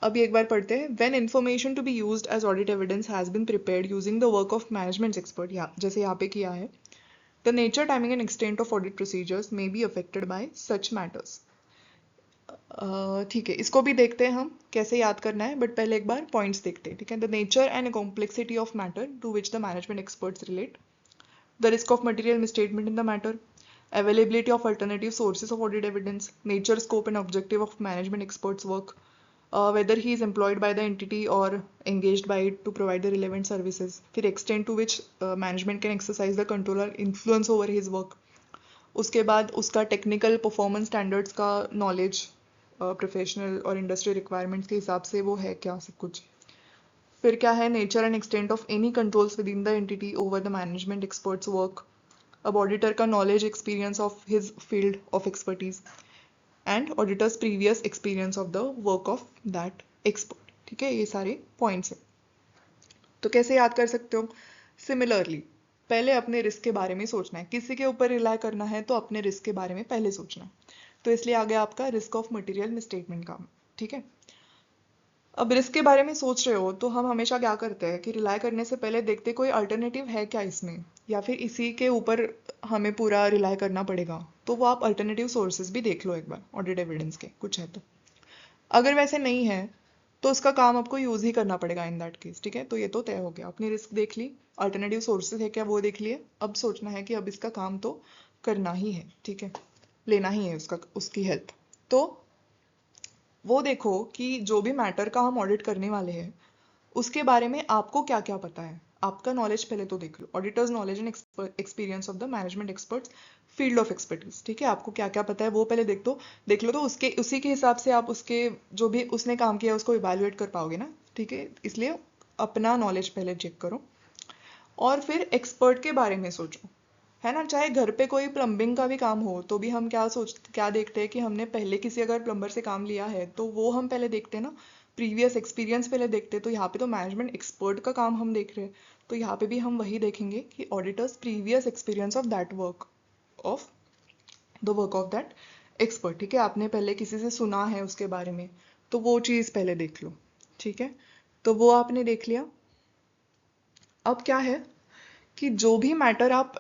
Speaker 1: अब एक बार पढ़ते हैं। When information to be used as audit evidence has been prepared using the work of management expert, जैसे यहाँ पे किया है, the nature, timing and extent of audit procedures may be affected by such matters. ठीक है, इसको भी देखते हैं हम कैसे याद करना है, बट पहले एक बार पॉइंट्स देखते हैं, ठीक है। The nature and complexity of matter to which the management experts relate, the risk of material misstatement in the matter, availability of alternative sources of audit evidence, nature, scope and objective of management experts' work, whether he is employed by the entity or engaged by it to provide the relevant services, फिर extent to which management can exercise the control or influence over his work, उसके बाद उसका technical performance standards का knowledge, professional और industry requirements के हिसाब से वो है क्या, सब कुछ। फिर क्या है, nature and extent of any controls with in the entity over the management experts work. अब ऑडिटर का knowledge, experience of his field of expertise and auditors previous experience of the work of that expert, ठीक है। ये सारे points हैं। तो कैसे याद कर सकते हो, सिमिलरली पहले अपने रिस्क के बारे में सोचना है, किसी के ऊपर रिलाई करना है तो अपने रिस्क के बारे में पहले सोचना है। तो इसलिए आ गया आपका रिस्क ऑफ मटेरियल मिसस्टेटमेंट का, ठीक है। अब रिस्क के बारे में सोच रहे हो तो हम हमेशा क्या करते हैं कि रिलाई करने से पहले देखते कोई अल्टरनेटिव है क्या इसमें, या फिर इसी के ऊपर हमें पूरा रिलाई करना पड़ेगा। तो वो आप अल्टरनेटिव सोर्सेज भी देख लो एक बार, ऑडिट एविडेंस के कुछ है तो। अगर वैसे नहीं है तो उसका काम आपको यूज ही करना पड़ेगा इन दैट केस, ठीक है। तो ये तो तय हो गया, अपनी रिस्क देख ली, अल्टरनेटिव सोर्सेज है क्या वो देख लिए। अब सोचना है कि अब इसका काम तो करना ही है, ठीक है, लेना ही है उसकी हेल्प। तो वो देखो कि जो भी मैटर का हम ऑडिट करने वाले हैं उसके बारे में आपको क्या क्या पता है, आपका नॉलेज पहले तो देख लो। Auditor's knowledge and experience of the management expert's field of expertise, ठीक है। आपको क्या क्या पता है वो पहले देख लो, तो उसी के हिसाब से आप उसके जो भी उसने काम किया उसको इवेल्युएट कर पाओगे ना, ठीक है। इसलिए अपना नॉलेज पहले चेक करो और फिर एक्सपर्ट के बारे में सोचो, है ना। चाहे घर पे कोई प्लम्बिंग का भी काम हो तो भी हम क्या देखते हैं कि हमने पहले किसी अगर प्लम्बर से काम लिया है तो वो हम पहले देखते हैं ना, प्रीवियस एक्सपीरियंस पहले देखते हैं। तो यहाँ पे तो मैनेजमेंट एक्सपर्ट का काम हम देख रहे हैं, तो यहाँ पे भी हम वही देखेंगे कि auditors previous experience of that work of the work of that expert, ठीक है। आपने पहले किसी से सुना है उसके बारे में तो वो चीज़ पहले देख लो, ठीक है। तो वो आपने देख लिया। अब क्या है कि जो भी मैटर आप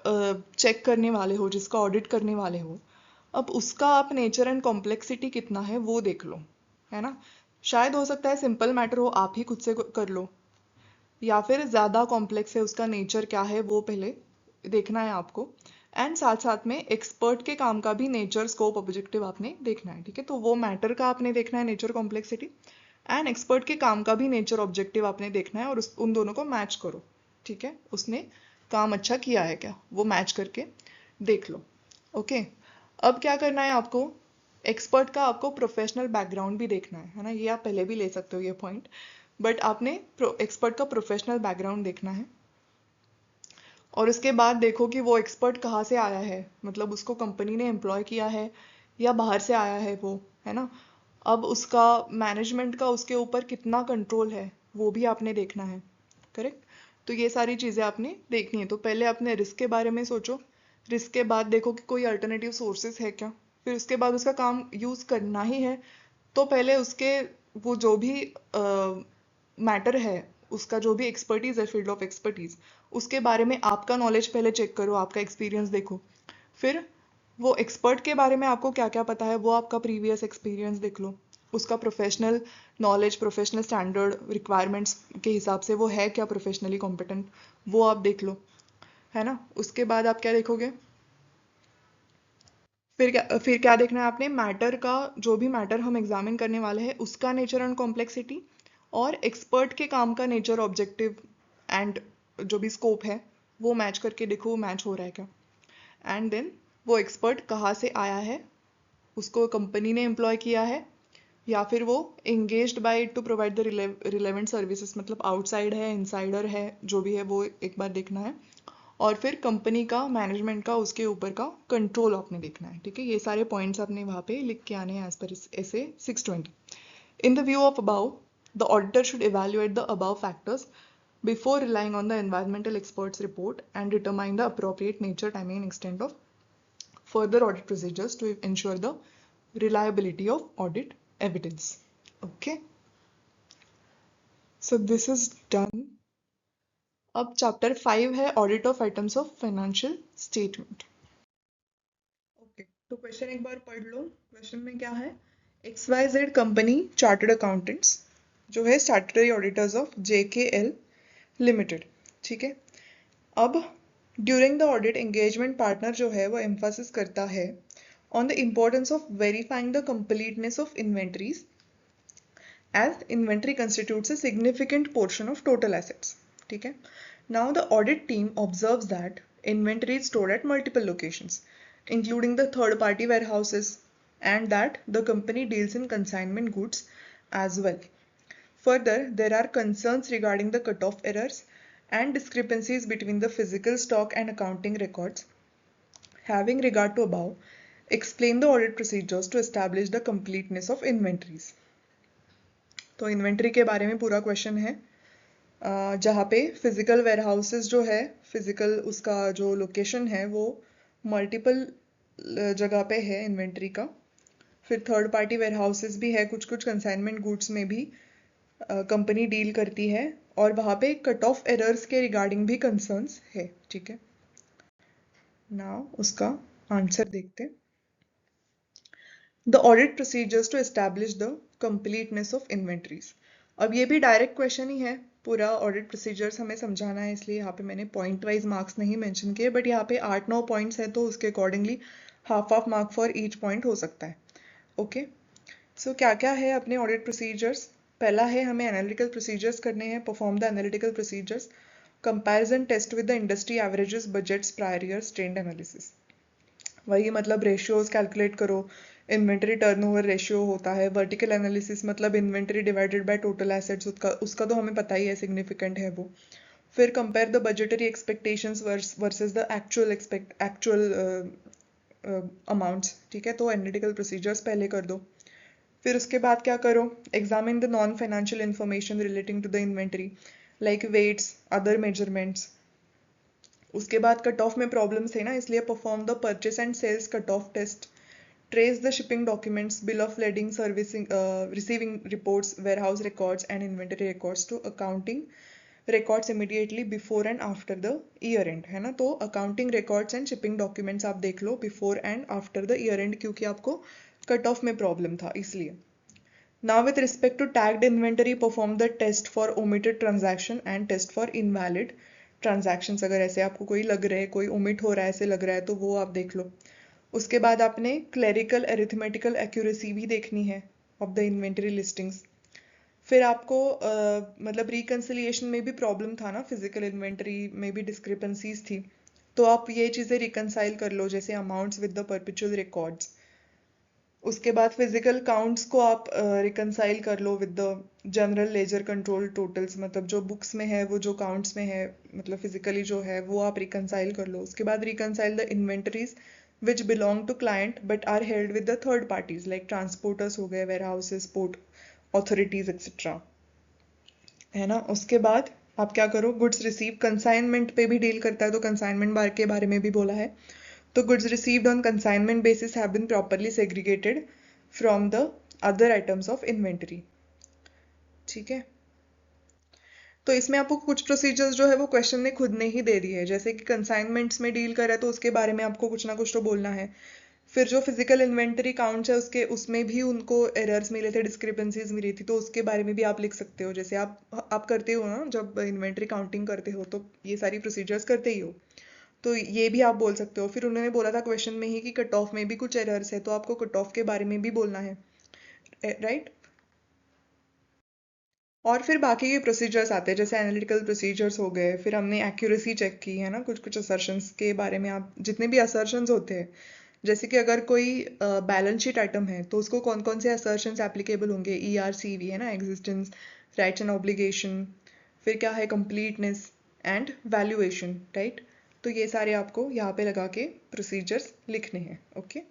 Speaker 1: चेक करने वाले हो, जिसका ऑडिट करने वाले हो, अब उसका आप नेचर एंड कॉम्प्लेक्सिटी कितना है वो देख लो, है ना। शायद हो सकता है सिंपल मैटर हो, आप ही खुद से कर लो, या फिर ज़्यादा कॉम्प्लेक्स है, उसका नेचर क्या है वो पहले देखना है आपको, एंड साथ साथ में एक्सपर्ट के काम का भी नेचर, स्कोप, ऑब्जेक्टिव आपने देखना है, ठीक है। तो वो मैटर का आपने देखना है नेचर, कॉम्प्लेक्सिटी, एंड एक्सपर्ट के काम का भी नेचर, ऑब्जेक्टिव आपने देखना है, और उन दोनों को मैच करो, ठीक है। उसने काम अच्छा किया है क्या, वो मैच करके देख लो। ओके, अब क्या करना है आपको, एक्सपर्ट का आपको प्रोफेशनल बैकग्राउंड भी देखना है ना। ये आप पहले भी ले सकते हो ये पॉइंट, बट आपने एक्सपर्ट का प्रोफेशनल बैकग्राउंड देखना है, और उसके बाद देखो कि वो एक्सपर्ट कहाँ से आया है, मतलब उसको कंपनी ने एम्प्लॉय किया है या बाहर से आया है वो, है ना। अब उसका मैनेजमेंट का उसके ऊपर कितना कंट्रोल है वो भी आपने देखना है, करेक्ट। तो ये सारी चीज़ें आपने देखनी है। तो पहले अपने रिस्क के बारे में सोचो, रिस्क के बाद देखो कि कोई अल्टरनेटिव सोर्सेज है क्या, फिर उसके बाद उसका काम यूज़ करना ही है तो पहले उसके वो जो भी मैटर है, उसका जो भी एक्सपर्टीज है, फील्ड ऑफ एक्सपर्टीज, उसके बारे में आपका नॉलेज पहले चेक करो, आपका एक्सपीरियंस देखो। फिर वो एक्सपर्ट के बारे में आपको क्या क्या पता है वो आपका प्रीवियस एक्सपीरियंस देख लो, उसका professional knowledge, professional standard requirements के हिसाब से वो है क्या प्रोफेशनली कॉम्पिटेंट, वो आप देख लो, है ना। उसके बाद आप क्या देखोगे, फिर क्या देखना है आपने, मैटर का, जो भी मैटर हम एग्जामिन करने वाले हैं उसका नेचर एंड कॉम्प्लेक्सिटी, और एक्सपर्ट के काम का नेचर, ऑब्जेक्टिव एंड जो भी स्कोप है वो मैच करके देखो, वो मैच हो रहा है क्या। एंड देन वो एक्सपर्ट कहाँ से आया है, उसको कंपनी ने एम्प्लॉय किया है या फिर वो engaged by two provide the relevant services, मतलब आउटसाइड है, इनसाइडर है, जो भी है वो एक बार देखना है। और फिर कंपनी का, मैनेजमेंट का, उसके ऊपर का कंट्रोल आपने देखना है, ठीक है। ये सारे पॉइंट्स आपने वहाँ पे लिख के आने हैं एज पर ऐसे 620। In the view of about, the auditor should evaluate the above factors before relying on the environmental expert's report and determine the appropriate nature, timing and extent of further audit procedures to ensure the reliability of audit evidence. Okay, so this is done. अब chapter 5 है audit of items of financial statement. Okay, तो question एक बार पढ़ लो। Question में क्या है, XYZ company chartered accountants जो है statutory auditors of JKL limited, ठीक है। अब during the audit engagement partner जो है वो एम्फासिस करता है on the importance of verifying the completeness of inventories as inventory constitutes a significant portion of total assets, ठीक है। Now the audit team observes that inventory is stored at multiple locations including the third party warehouses and that the company deals in consignment goods as well. Further, there are concerns regarding the cutoff errors and discrepancies between the physical stock and accounting records. Having regard to above, explain the audit procedures to establish the completeness of inventories. तो inventory के बारे में पूरा question है, जहाँ पे physical warehouses जो है, फिजिकल उसका जो लोकेशन है वो मल्टीपल जगह पे है इन्वेंट्री का। फिर थर्ड पार्टी वेयरहाउसेस भी है, कुछ कुछ कंसाइनमेंट गुड्स में भी कंपनी डील करती है, और वहाँ पे कट ऑफ एरर्स के रिगार्डिंग भी कंसर्न्स है, ठीक है। नाउ उसका आंसर देखते हैं। The audit procedures to establish the completeness of inventories. अब ये भी डायरेक्ट क्वेश्चन ही है, पूरा ऑडिट प्रोसीजर्स हमें समझाना है, इसलिए यहाँ पे मैंने पॉइंट वाइज मार्क्स नहीं मेंशन किए, बट यहाँ पे 8-9 पॉइंट्स है तो उसके accordingly half mark for each point हो सकता है। ओके, सो क्या क्या है अपने ऑडिट प्रोसीजर्स। पहला है हमें एनालिटिकल प्रोसीजर्स करने हैं, perform the analytical procedures, comparison test with the industry averages, budgets, prior years, trend analysis. वही मतलब रेशियोज कैलकुलेट करो, इन्वेंट्री टर्नओवर रेशियो होता है, वर्टिकल एनालिसिस मतलब inventory divided by total assets, उसका तो हमें पता ही है, सिग्निफिकेंट है वो। फिर compare the budgetary expectations versus the actual amounts, ठीक है। तो एनालिटिकल प्रोसीजर्स पहले कर दो। फिर उसके बाद क्या करो, examine the non financial information relating to the inventory like weights, other measurements. उसके बाद कट ऑफ में प्रॉब्लम्स है ना, इसलिए perform the purchase and sales cut off test, trace the shipping documents, bill of lading, servicing, receiving reports, warehouse records and inventory records to accounting records immediately before and after the year end, है ना। तो accounting records and shipping documents आप देख लो before and after the year end, क्योंकि आपको cut off में problem था इसलिए। Now with respect to tagged inventory, perform the test for omitted transaction and test for invalid transactions अगर ऐसे आपको कोई लग रहे हैं, कोई ओमिट हो रहा है ऐसे लग रहा है तो वो आप देख लो। उसके बाद आपने क्लेरिकल अरिथमेटिकल एक्यूरेसी भी देखनी है ऑफ द इन्वेंटरी लिस्टिंग्स। फिर आपको मतलब रिकन्सिलिएशन में भी प्रॉब्लम था ना, फिजिकल इन्वेंटरी में भी डिस्क्रिपेंसीज थी, तो आप ये चीज़ें रिकनसाइल कर लो, जैसे amounts with the perpetual records. उसके बाद फिजिकल काउंट्स को आप रिकनसाइल कर लो with the general ledger control totals, मतलब जो बुक्स में है वो जो काउंट्स में है, मतलब फिजिकली जो है वो आप रिकनसाइल कर लो। उसके बाद reconcile the inventories which belong to client but are held with the third parties like transporters हो गए, warehouses, port authorities etcetera, है ना। उसके बाद आप क्या करो, गुड्स रिसीव कंसाइनमेंट पे भी डील करता है, तो कंसाइनमेंट बार के बारे में भी बोला है। तो goods received on consignment basis have been properly segregated from the other items of inventory। ठीक है, तो इसमें आपको कुछ प्रोसीजर्स जो है वो क्वेश्चन ने खुद ने ही दे दी है, जैसे कि कंसाइनमेंट्स में डील कर है तो उसके बारे में आपको कुछ ना कुछ तो बोलना है। फिर जो फिजिकल इन्वेंटरी काउंट्स है उसमें भी उनको एरर्स मिले थे, डिस्क्रिपेंसीज मिली थी, तो उसके बारे में भी आप लिख सकते हो। जैसे आप करते हो ना, जब इन्वेंटरी काउंटिंग करते हो तो ये सारी प्रोसीजर्स करते ही हो, तो ये भी आप बोल सकते हो। फिर उन्होंने बोला था क्वेश्चन में ही कि कट ऑफ में भी कुछ एरर्स है, तो आपको कट ऑफ के बारे में भी बोलना है, राइट। और फिर बाकी के प्रोसीजर्स आते हैं, जैसे एनालिटिकल प्रोसीजर्स हो गए, फिर हमने एक्यूरेसी चेक की है ना, कुछ कुछ असर्शंस के बारे में। आप जितने भी असर्शंस होते हैं, जैसे कि अगर कोई बैलेंस शीट आइटम है तो उसको कौन कौन से असर्शंस एप्लीकेबल होंगे, ERCV है ना, एग्जिस्टेंस, राइट्स एंड ऑब्लिगेशन, फिर क्या है कंप्लीटनेस एंड वैल्यूएशन, राइट। तो ये सारे आपको यहाँ पे लगा के प्रोसीजर्स लिखने हैं, ओके।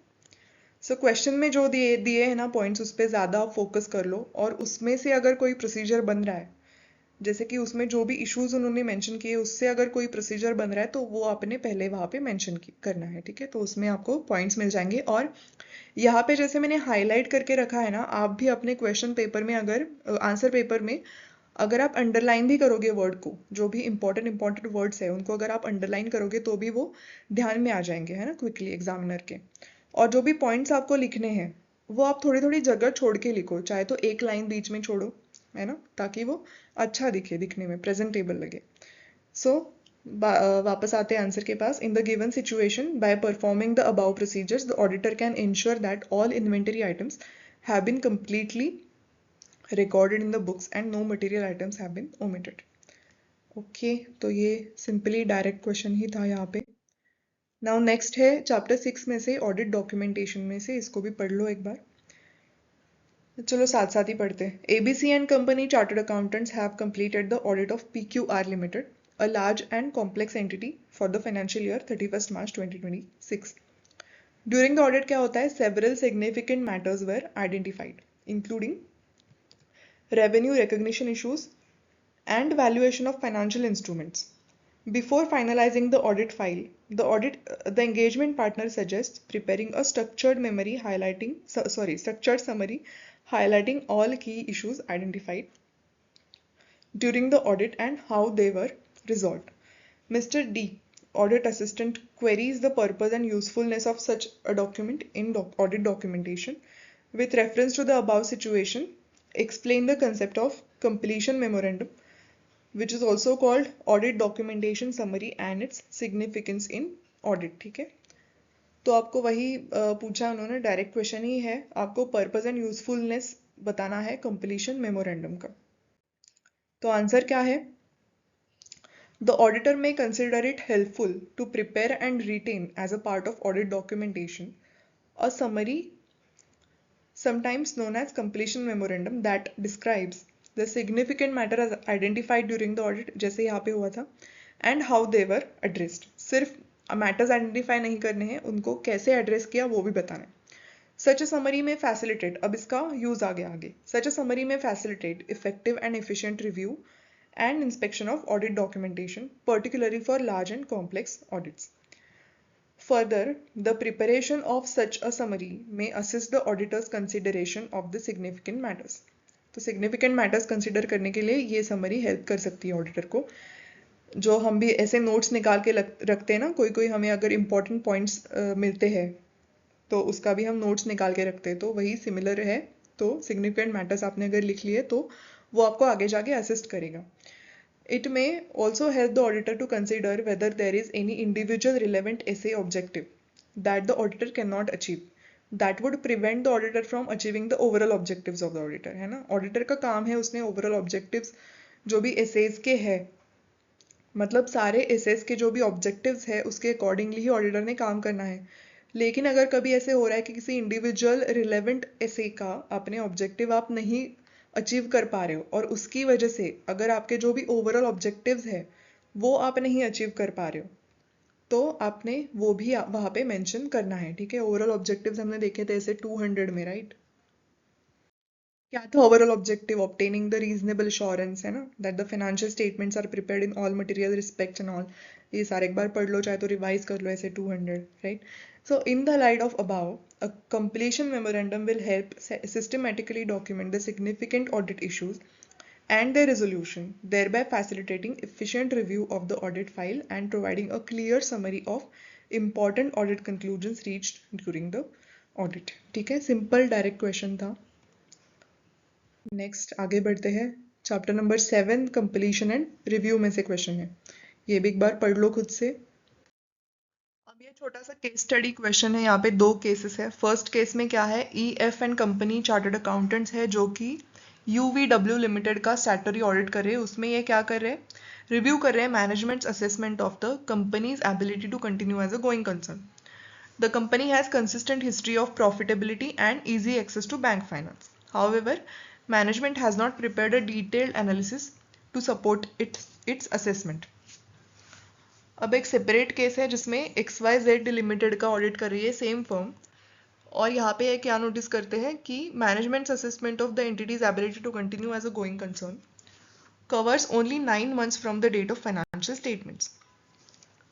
Speaker 1: सो क्वेश्चन में जो दिए दिए हैं ना पॉइंट्स, उस पर ज़्यादा फोकस कर लो, और उसमें से अगर कोई प्रोसीजर बन रहा है, जैसे कि उसमें जो भी इश्यूज उन्होंने मेंशन किए उससे अगर कोई प्रोसीजर बन रहा है तो वो आपने पहले वहाँ पे मेंशन करना है, ठीक है। तो उसमें आपको पॉइंट्स मिल जाएंगे। और यहाँ पे जैसे मैंने हाईलाइट करके रखा है ना, आप भी अपने क्वेश्चन पेपर में, अगर आंसर पेपर में अगर आप अंडरलाइन भी करोगे वर्ड को, जो भी इंपॉर्टेंट वर्ड्स है उनको अगर आप अंडरलाइन करोगे तो भी वो ध्यान में आ जाएंगे, है ना, क्विकली एग्जामिनर के। और जो भी पॉइंट्स आपको लिखने हैं वो आप थोड़ी थोड़ी जगह छोड़ के लिखो, चाहे तो एक लाइन बीच में छोड़ो, है ना, ताकि वो अच्छा दिखे, दिखने में प्रेजेंटेबल लगे। सो वापस आते हैं आंसर के पास। In the given situation by performing the above procedures the auditor can ensure that all inventory items have been completely recorded in the books and no material items have been omitted। Okay, तो ये simply direct question ही था यहाँ पे। Now next है chapter 6 में से audit documentation में से, इसको भी पढ़ लो एक बार। चलो साथ साथ ही पढ़ते हैं। ABC and Company Chartered Accountants have completed the audit of PQR Limited, a large and complex entity for the financial year 31st March 2026। During the audit क्या होता है, several significant matters were identified, including revenue recognition issues and valuation of financial instruments। Before finalizing the audit file, the engagement partner suggests preparing a structured summary highlighting all key issues identified during the audit and how they were resolved। Mr. D, audit assistant, queries the purpose and usefulness of such a document in audit documentation. With reference to the above situation, explain the concept of completion memorandum, which is also called audit documentation summary and its significance in audit। ठीक है, तो आपको वही पूछा उन्होंने, direct question ही है, आपको purpose and usefulness बताना है कंप्लीशन मेमोरेंडम का। तो आंसर क्या है, the auditor may consider it helpful to prepare and retain as a part of audit documentation a summary sometimes known as completion memorandum that describes the significant matter as identified during the audit, जैसे यहाँ पे हुआ था, and how they were addressed। सिर्फ matters identify नहीं करने हैं, उनको कैसे एड्रेस किया वो भी बताना है। सच अ समरी में फैसिलिटेट, अब इसका यूज आ गया आगे, सच अ समरी में facilitate effective and efficient review and inspection of audit documentation, particularly for large and complex audits। Further, the preparation of such a summary may assist the auditor's consideration of the significant matters। तो significant matters consider करने के लिए ये summary help कर सकती है auditor को। जो हम भी ऐसे notes निकाल के रखते हैं ना, कोई कोई हमें अगर important points मिलते हैं तो उसका भी हम notes निकाल के रखते हैं, तो वही similar है। तो significant matters आपने अगर लिख लिए तो वो आपको आगे जाके असिस्ट करेगा। It may also help the auditor to consider whether there is any individual relevant SA objective that the auditor cannot achieve that would prevent the auditor from achieving the overall objectives of the auditor, है ना. Auditor का काम है उसने overall objectives जो भी essays के है, मतलब सारे एसेज के जो भी ऑब्जेक्टिव्स है उसके अकॉर्डिंगली ही ऑडिटर ने काम करना है. लेकिन अगर कभी ऐसे हो रहा है कि किसी इंडिविजुअल रिलेवेंट एसे का अपने ऑब्जेक्टिव आप नहीं अचीव कर पा रहे हो और उसकी वजह से अगर आपके जो भी ओवरऑल ऑब्जेक्टिव्स है वो आप नहीं अचीव कर पा रहे हो तो आपने वो भी वहां पे मेंशन करना है. ठीक है, ओवरऑल ऑब्जेक्टिव्स हमने देखे थे ऐसे 200 में, राइट. क्या था overall objective? Obtaining the reasonable assurance, है ना, that the financial statements are prepared in all material respects and all. ये सारे एक बार पढ़ लो, चाहे तो रिवाइज कर लो ऐसे 200, right. So in the light of above, a completion memorandum will help systematically document the significant audit issues and their resolution, thereby facilitating efficient review of the audit file and providing a clear summary of important audit conclusions reached during the audit. ठीक है, simple direct question था. Next आगे बढ़ते हैं. Chapter number 7 completion and review में से question है, ये भी एक बार पढ़ लो खुद से. अब ये छोटा सा केस स्टडी क्वेश्चन है. यहाँ पे 2 केसेस है. फर्स्ट केस में क्या है, EF and company chartered accountants है जो कि UVW लिमिटेड का स्टैट्यूटरी ऑडिट कर रहे हैं. उसमें ये क्या कर रहे हैं, रिव्यू कर रहे हैं management assessment of the company's ability to continue as a going concern. The company has consistent history of profitability and easy access to bank finance. However, management has not prepared a detailed analysis to support its assessment. अब एक separate case है जिसमें XYZ limited का audit कर रही है same firm, और यहाँ पे क्या नोटिस करते हैं कि management assessment of the entity's ability to continue as a going concern covers only 9 months from the date of financial statements.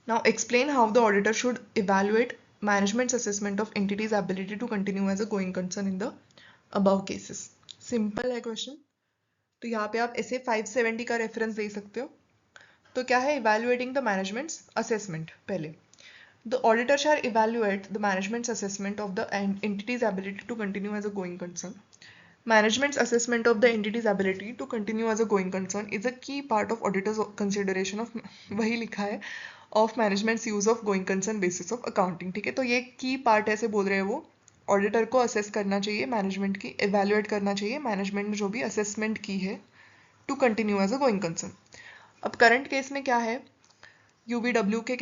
Speaker 1: Now explain how the auditor should evaluate management assessment of entity's ability to continue as a going concern in the above cases. Simple है question. तो यहाँ पे आप ऐसे 570 का reference दे सकते हो. तो क्या है, इवैल्यूएटिंग द मैनेजमेंट असेसमेंट. पहले the auditor shall evaluate the management's assessment of the entity's ability to continue as a going concern. Management's assessment of the entity's ability to continue as a going concern is a key part of auditor's consideration of वही लिखा है of management's use of going concern basis of accounting. ठीक है, तो ये की part ऐसे बोल रहे हैं वो. ऑडिटर को असेस करना चाहिए मैनेजमेंट की, एवेल्युएट करना चाहिए मैनेजमेंट ने जो भी असेसमेंट की है to continue as a going concern. अब करंट केस में क्या है UVW के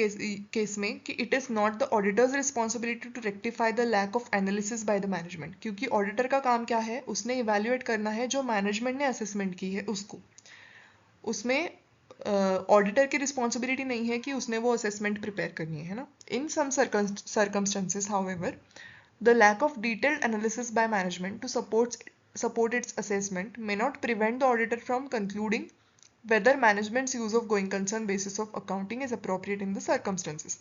Speaker 1: केस में कि it is not the auditor's responsibility to rectify the lack of analysis by the management. क्योंकि ऑडिटर का काम क्या है, उसने इवैल्यूएट करना है जो मैनेजमेंट ने असेसमेंट की है उसको. उसमें ऑडिटर की रिस्पॉन्सिबिलिटी नहीं है कि उसने वो असेसमेंट प्रिपेयर करनी है ना. In some circumstances however the lack of detailed analysis by management to support its assessment may not prevent the auditor from concluding whether management's use of going concern basis of accounting is appropriate in the circumstances.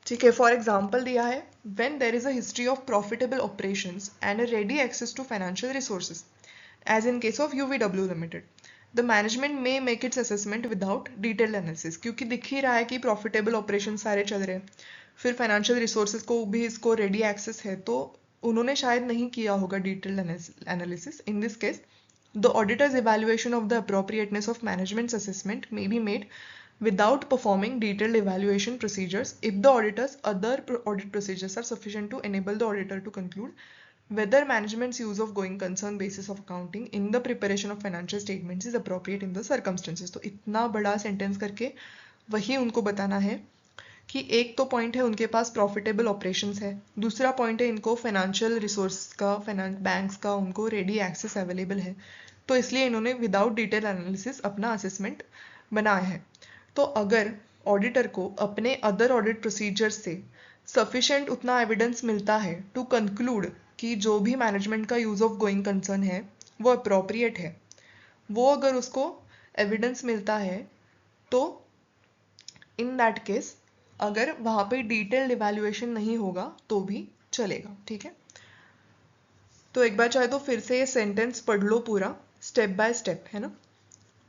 Speaker 1: ठीक है, for example दिया है, when there is a history of profitable operations and a ready access to financial resources, as in case of UVW Limited, the management may make its assessment without detailed analysis. क्योंकि दिख ही रहा है कि profitable operations सारे चल रहे हैं, फिर financial resources को भी इसको ready access है, तो उन्होंने शायद नहीं किया होगा detailed analysis. In this case, the auditor's evaluation of the appropriateness of management's assessment may be made without performing detailed evaluation procedures if the auditor's other audit procedures are sufficient to enable the auditor to conclude whether management's use of going concern basis of accounting in the preparation of financial statements is appropriate in the circumstances. तो इतना बड़ा sentence करके वही उनको बताना है कि एक तो पॉइंट है उनके पास प्रॉफिटेबल ऑपरेशंस है, दूसरा पॉइंट है इनको फाइनेंशियल रिसोर्स का, बैंक्स का उनको रेडी एक्सेस अवेलेबल है, तो इसलिए इन्होंने विदाउट डिटेल एनालिसिस अपना असेसमेंट बनाया है. तो अगर ऑडिटर को अपने अदर ऑडिट प्रोसीजर से सफिशिएंट उतना एविडेंस मिलता है टू कंक्लूड कि जो भी मैनेजमेंट का यूज ऑफ गोइंग कंसर्न है वो अप्रोप्रिएट है, वो अगर उसको एविडेंस मिलता है तो इन दैट केस अगर वहाँ पे डिटेल्ड इवैल्यूएशन नहीं होगा तो भी चलेगा. ठीक है, तो एक बार चाहे तो फिर से ये सेंटेंस पढ़ लो पूरा स्टेप बाय स्टेप, है ना.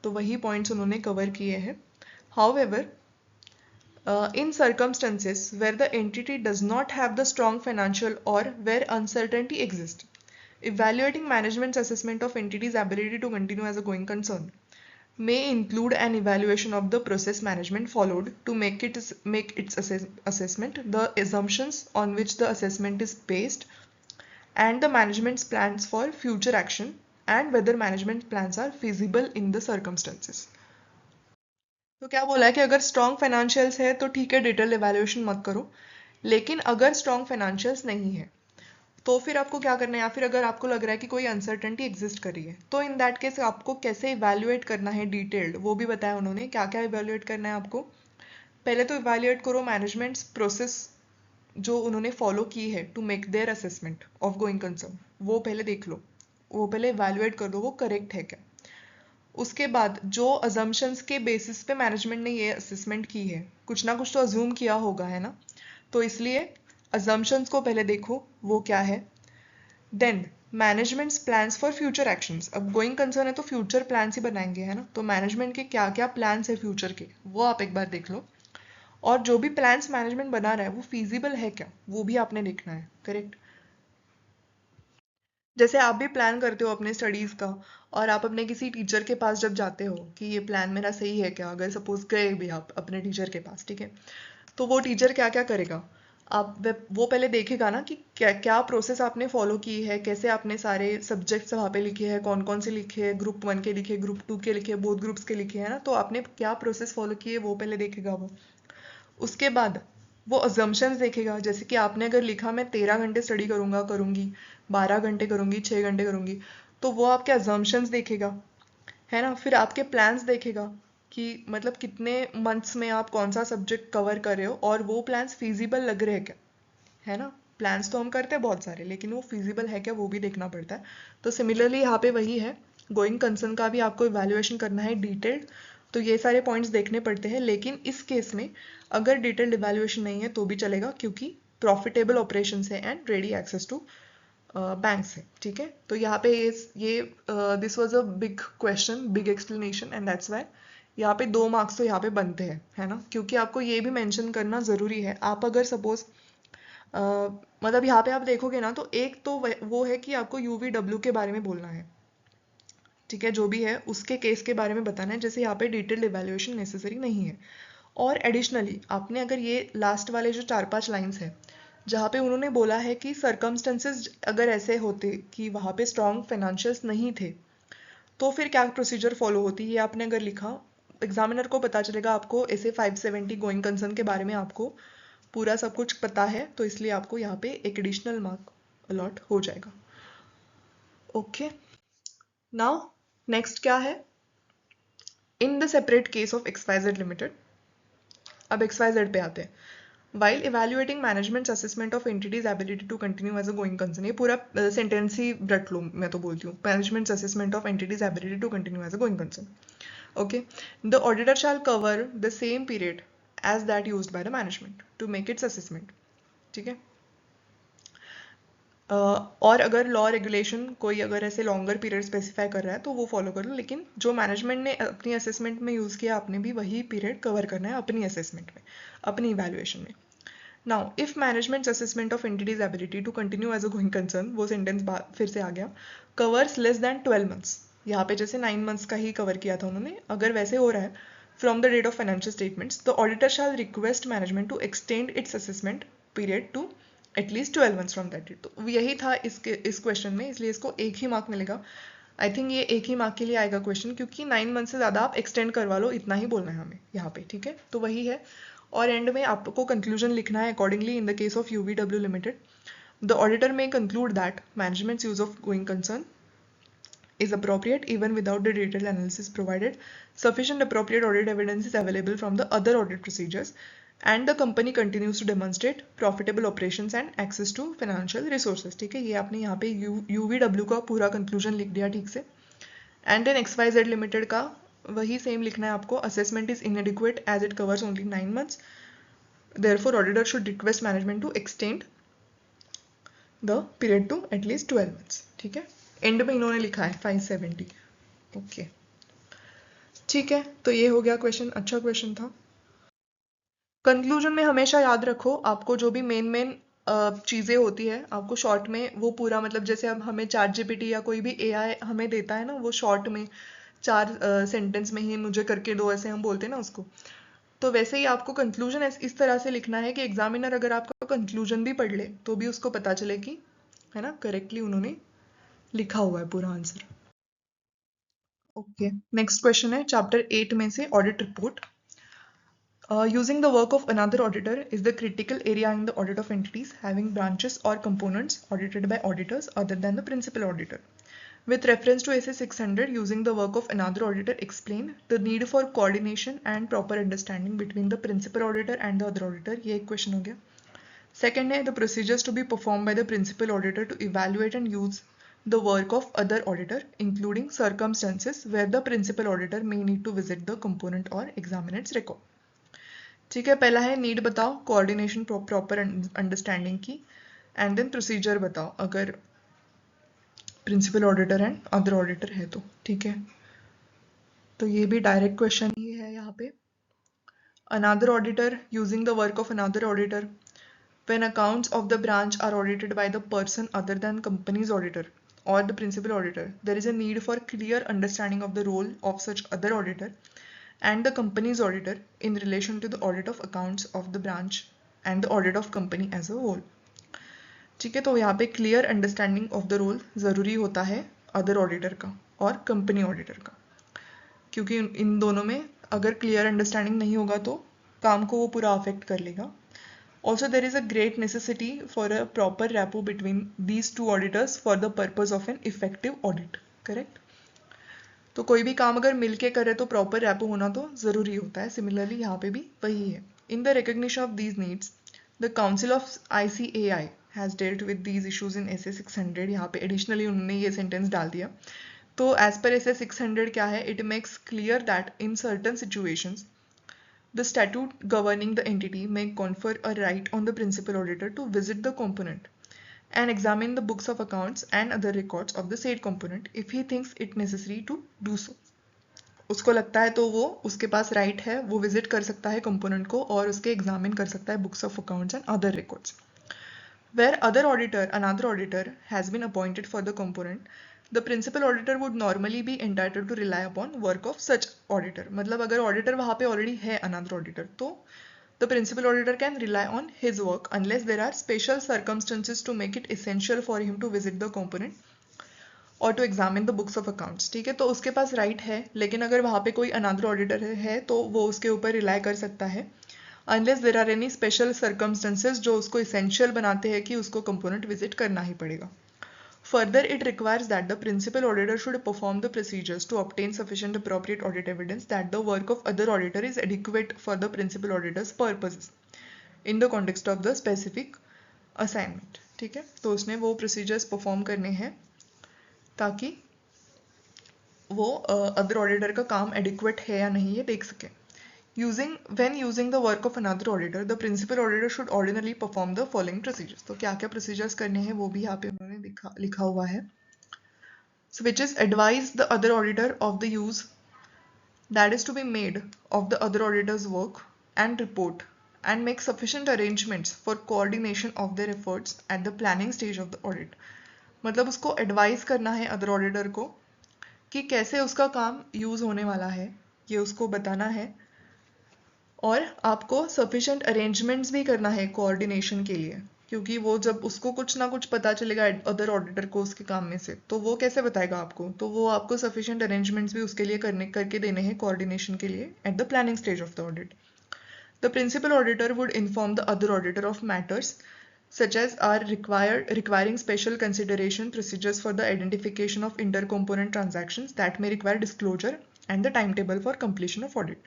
Speaker 1: तो वही पॉइंट्स उन्होंने कवर किए हैं. However, in circumstances where the entity does not have the strong financial or where uncertainty exists, evaluating management's assessment of entity's ability to continue as a going concern may include an evaluation of the process management followed to make its assessment, the assumptions on which the assessment is based, and the management's plans for future action, and whether management plans are feasible in the circumstances. तो क्या बोला है कि अगर strong financials है तो ठीक है, डिटेल इवैल्यूएशन मत करो, लेकिन अगर स्ट्रॉन्ग फाइनेंशियल्स नहीं है तो फिर आपको क्या करना है, या फिर अगर आपको लग रहा है कि कोई अनसर्टेनिटी एग्जिस्ट कर रही है तो इन दैट केस आपको कैसे इवैल्यूएट करना है डिटेल्ड, वो भी बताया उन्होंने क्या क्या इवैल्यूएट करना है आपको। पहले तो इवैल्यूएट करो मैनेजमेंट्स प्रोसेस जो उन्होंने फॉलो की है to make their assessment of going concern, वो पहले देख लो, वो पहले इवैल्यूएट कर दो वो करेक्ट है क्या। उसके बाद जो अजम्पशंस के बेसिस पे मैनेजमेंट ने ये असेसमेंट की है, कुछ ना कुछ तो अज्यूम किया होगा है ना, तो इसलिए अजम्पशंस को पहले देखो वो क्या है। Then management's plans for future actions, अब गोइंग कंसर्न है तो फ्यूचर प्लान्स ही बनाएंगे है ना, तो मैनेजमेंट के क्या क्या प्लान्स है फ्यूचर के वो आप एक बार देख लो, और जो भी प्लान्स मैनेजमेंट बना रहा है वो फीजिबल है क्या वो भी आपने देखना है, करेक्ट। जैसे आप भी प्लान करते हो अपने स्टडीज़ का और आप अपने किसी टीचर के पास जब जाते हो कि ये प्लान मेरा सही है क्या, अगर सपोज गए भी आप अपने टीचर के पास, ठीक है, तो वो टीचर क्या क्या करेगा, वो पहले देखेगा ना कि क्या क्या प्रोसेस आपने फॉलो की है, कैसे आपने सारे सब्जेक्ट्स वहाँ पे लिखे हैं, कौन कौन से लिखे हैं, ग्रुप 1 के लिखे, ग्रुप 2 के लिखे, बोथ ग्रुप्स के लिखे हैं ना, तो आपने क्या प्रोसेस फॉलो की है वो पहले देखेगा वो। उसके बाद वो अजम्पशंस देखेगा, जैसे कि आपने अगर लिखा मैं 13 घंटे स्टडी करूँगा करूँगी, 12 घंटे करूँगी, 6 घंटे करूँगी, तो वो आपके अजम्पशंस देखेगा है ना। फिर आपके प्लान्स देखेगा कि मतलब कितने मंथ्स में आप कौन सा सब्जेक्ट कवर कर रहे हो और वो प्लान्स फीजिबल लग रहे हैं क्या, है ना। प्लान्स तो हम करते हैं बहुत सारे, लेकिन वो फीजिबल है क्या वो भी देखना पड़ता है। तो सिमिलरली यहाँ पे वही है, गोइंग कंसर्न का भी आपको इवैल्यूएशन करना है डिटेल्ड, तो ये सारे पॉइंट्स देखने पड़ते हैं, लेकिन इस केस में अगर डिटेल्ड इवैल्यूएशन नहीं है तो भी चलेगा क्योंकि प्रॉफिटेबल ऑपरेशन है and ready access to banks है, ठीक है। तो यहाँ पे ये this was a big question, big explanation, and that's why यहाँ पे 2 मार्क्स तो यहाँ पे बनते हैं है ना, क्योंकि आपको ये भी मेंशन करना ज़रूरी है। आप अगर सपोज मतलब यहाँ पे आप देखोगे ना तो एक तो वो है कि आपको UVW के बारे में बोलना है, ठीक है, जो भी है उसके केस के बारे में बताना है, जैसे यहाँ पे डिटेल्ड इवैल्यूएशन नेसेसरी नहीं है। और एडिशनली आपने अगर ये लास्ट वाले जो 4-5 लाइंस है जहाँ पे उन्होंने बोला है कि सर्कमस्टेंसेस अगर ऐसे होते कि वहाँ पे स्ट्रॉन्ग फाइनेंशियल्स नहीं थे तो फिर क्या प्रोसीजर फॉलो होती, ये आपने अगर लिखा एग्जामिनर को पता चलेगा आपको ऐसे 570 गोइंग कंसर्न के बारे में आपको पूरा सब कुछ पता है, तो इसलिए आपको यहाँ पे एक एडिशनल मार्क अलॉट हो जाएगा। ओके, नाउ नेक्स्ट क्या है, in the separate case of XYZ limited. अब XYZ पे आते हैं। While evaluating management's assessment of entity's ability to continue as a going concern, ये पूरा सेंटेंस ही रट लो, मैं तो बोलती हूँ, management's assessment of entity's ability to continue as a going concern. Okay, the auditor shall cover the same period as that used by the management to make its assessment. ठीक है। और अगर लॉ रेगुलेशन कोई अगर ऐसे longer period specify कर रहा है तो वो फॉलो कर लो, लेकिन जो मैनेजमेंट ने अपनी असेसमेंट में यूज़ किया आपने भी वही पीरियड कवर करना है अपनी असेसमेंट में, अपनी इवैल्यूएशन में। Now if management's assessment of entity's ability to continue as a going concern, वो सेंटेंस फिर से आ गया, कवर्स लेस दैन 12 मंथ्स, यहाँ पे जैसे 9 मंथ्स का ही कवर किया था उन्होंने, अगर वैसे हो रहा है from the date of financial statements, the auditor shall request management to extend its assessment period to at least 12 months from that date. तो यही था इस क्वेश्चन में, इसलिए इसको एक ही मार्क मिलेगा। आई थिंक ये एक ही मार्क के लिए आएगा क्वेश्चन, क्योंकि 9 मंथ से ज़्यादा आप एक्सटेंड करवा लो, इतना ही बोलना है हमें यहाँ पे, ठीक है। तो वही है, और एंड में आपको कंक्लूजन लिखना है accordingly. In the case of UVW limited, the auditor may conclude that management's use of going concern is appropriate even without the detailed analysis provided. Sufficient appropriate audit evidence is available from the other audit procedures, and the company continues to demonstrate profitable operations and access to financial resources. ठीक है, ये आपने यहाँ पे UVW का पूरा conclusion लिख दिया ठीक से। एंड देन XYZ लिमिटेड का वही सेम लिखना है आपको, assessment is inadequate as it covers only 9 months. Therefore, auditor should request management to extend the period to at least 12 months. ठीक है, एंड में इन्होंने लिखा है 570। ओके, ठीक है, तो ये हो गया क्वेश्चन, अच्छा क्वेश्चन था। कंक्लूजन में हमेशा याद रखो, आपको जो भी मेन चीज़ें होती है आपको शॉर्ट में वो पूरा, मतलब जैसे अब हमें ChatGPT या कोई भी AI हमें देता है ना, वो शॉर्ट में 4 सेंटेंस में ही मुझे करके दो, ऐसे हम बोलते हैं ना उसको। तो वैसे ही आपको कंक्लूजन इस तरह से लिखना है कि एग्जामिनर अगर आपका कंक्लूजन भी पढ़ ले तो भी उसको पता चले कि, है ना, करेक्टली उन्होंने लिखा हुआ है पूरा आंसर। ओके, नेक्स्ट क्वेश्चन है चैप्टर 8 में से audit report. Using the work of another auditor is the critical area in the audit of entities having branches or components audited by auditors other than the principal auditor. With reference to SA 600, using the work of another auditor, explain the need for coordination and proper understanding between the principal auditor and the other auditor. ये एक question हो गया। Second है the procedures to be performed by the principal auditor to evaluate and use the work of other auditor, including circumstances where the principal auditor may need to visit the component or examine its record. ठीक है, पहला है need बताओ, coordination proper understanding की, and then procedure बताओ अगर principal auditor and other auditor है तो। ठीक है, तो ये भी डायरेक्ट क्वेश्चन ही है यहाँ पे। Another auditor, using the work of another auditor, when accounts of the branch are audited by the person other than company's auditor or the principal auditor, there is a need for clear understanding of the role of such other auditor and the company's auditor in relation to the audit of accounts of the branch and the audit of company as a whole. ठीक है, तो यहाँ पे clear understanding of the role ज़रूरी होता है other auditor का और कंपनी ऑडिटर का, क्योंकि इन दोनों में अगर क्लियर अंडरस्टैंडिंग नहीं होगा तो काम को वो पूरा अफेक्ट कर लेगा। Also, there is a great necessity for a proper rapport between these two auditors for the purpose of an effective audit. Correct? तो कोई भी काम अगर मिलके करे तो प्रॉपर रैपो होना तो ज़रूरी होता है। सिमिलरली यहाँ पे भी वही है। In the recognition of these needs the council of ICAI has dealt with these issues in SA 600। यहाँ पे एडिशनली उन्होंने ये सेंटेंस डाल दिया। तो एज पर SA 600 क्या है, it makes clear that in certain situations the statute governing the entity may confer a right on the principal auditor to visit the component and examine the books of accounts and other records of the said component if he thinks it necessary to do so. उसको लगता है तो वो, उसके पास right है, वो visit कर सकता है कंपोनेंट को और उसके एग्जामिन कर सकता है books of accounts and other records. Where other auditor, another auditor has been appointed for the component, the principal auditor would normally be entitled to rely upon work of such auditor. मतलब अगर auditor वहाँ पे already है another auditor, तो the principal auditor can rely on his work unless there are special circumstances to make it essential for him to visit the component or to examine the books of accounts. ठीक है, तो उसके पास right है, लेकिन अगर वहाँ पे कोई another auditor है तो वो उसके ऊपर rely कर सकता है unless there are any special circumstances जो उसको essential बनाते हैं कि उसको component visit करना ही पड़ेगा। Further, it requires that the principal auditor should perform the procedures to obtain sufficient appropriate audit evidence that the work of other auditor is adequate for the principal auditor's purposes in the context of the specific assignment. ठीक है, तो उसने वो procedures perform करने हैं ताकि वो other auditor का काम adequate है या नहीं ये देख सके। When using the work of another auditor, the principal auditor should ordinarily perform the following procedures. तो क्या क्या procedures करने हैं वो भी यहाँ पे उन्होंने लिखा हुआ है। So which is advise the other auditor of the use that is to be made of the other auditor's work and report and make sufficient arrangements for coordination of their efforts at the planning stage of the audit. मतलब उसको advise करना है other auditor को कि कैसे उसका काम use होने वाला है, ये उसको बताना है, और आपको सफिशेंट अरेंजमेंट्स भी करना है कोऑर्डिनेशन के लिए, क्योंकि वो जब उसको कुछ ना कुछ पता चलेगा अदर ऑडिटर को उसके काम में से, तो वो कैसे बताएगा आपको, तो वो आपको सफिशेंट अरेंजमेंट्स भी उसके लिए करके देने हैं कोऑर्डिनेशन के लिए at the planning stage of the audit. The principal auditor would inform the other auditor of matters such as are requiring special consideration procedures for the identification of intercomponent transactions that may require disclosure and the timetable for completion of audit.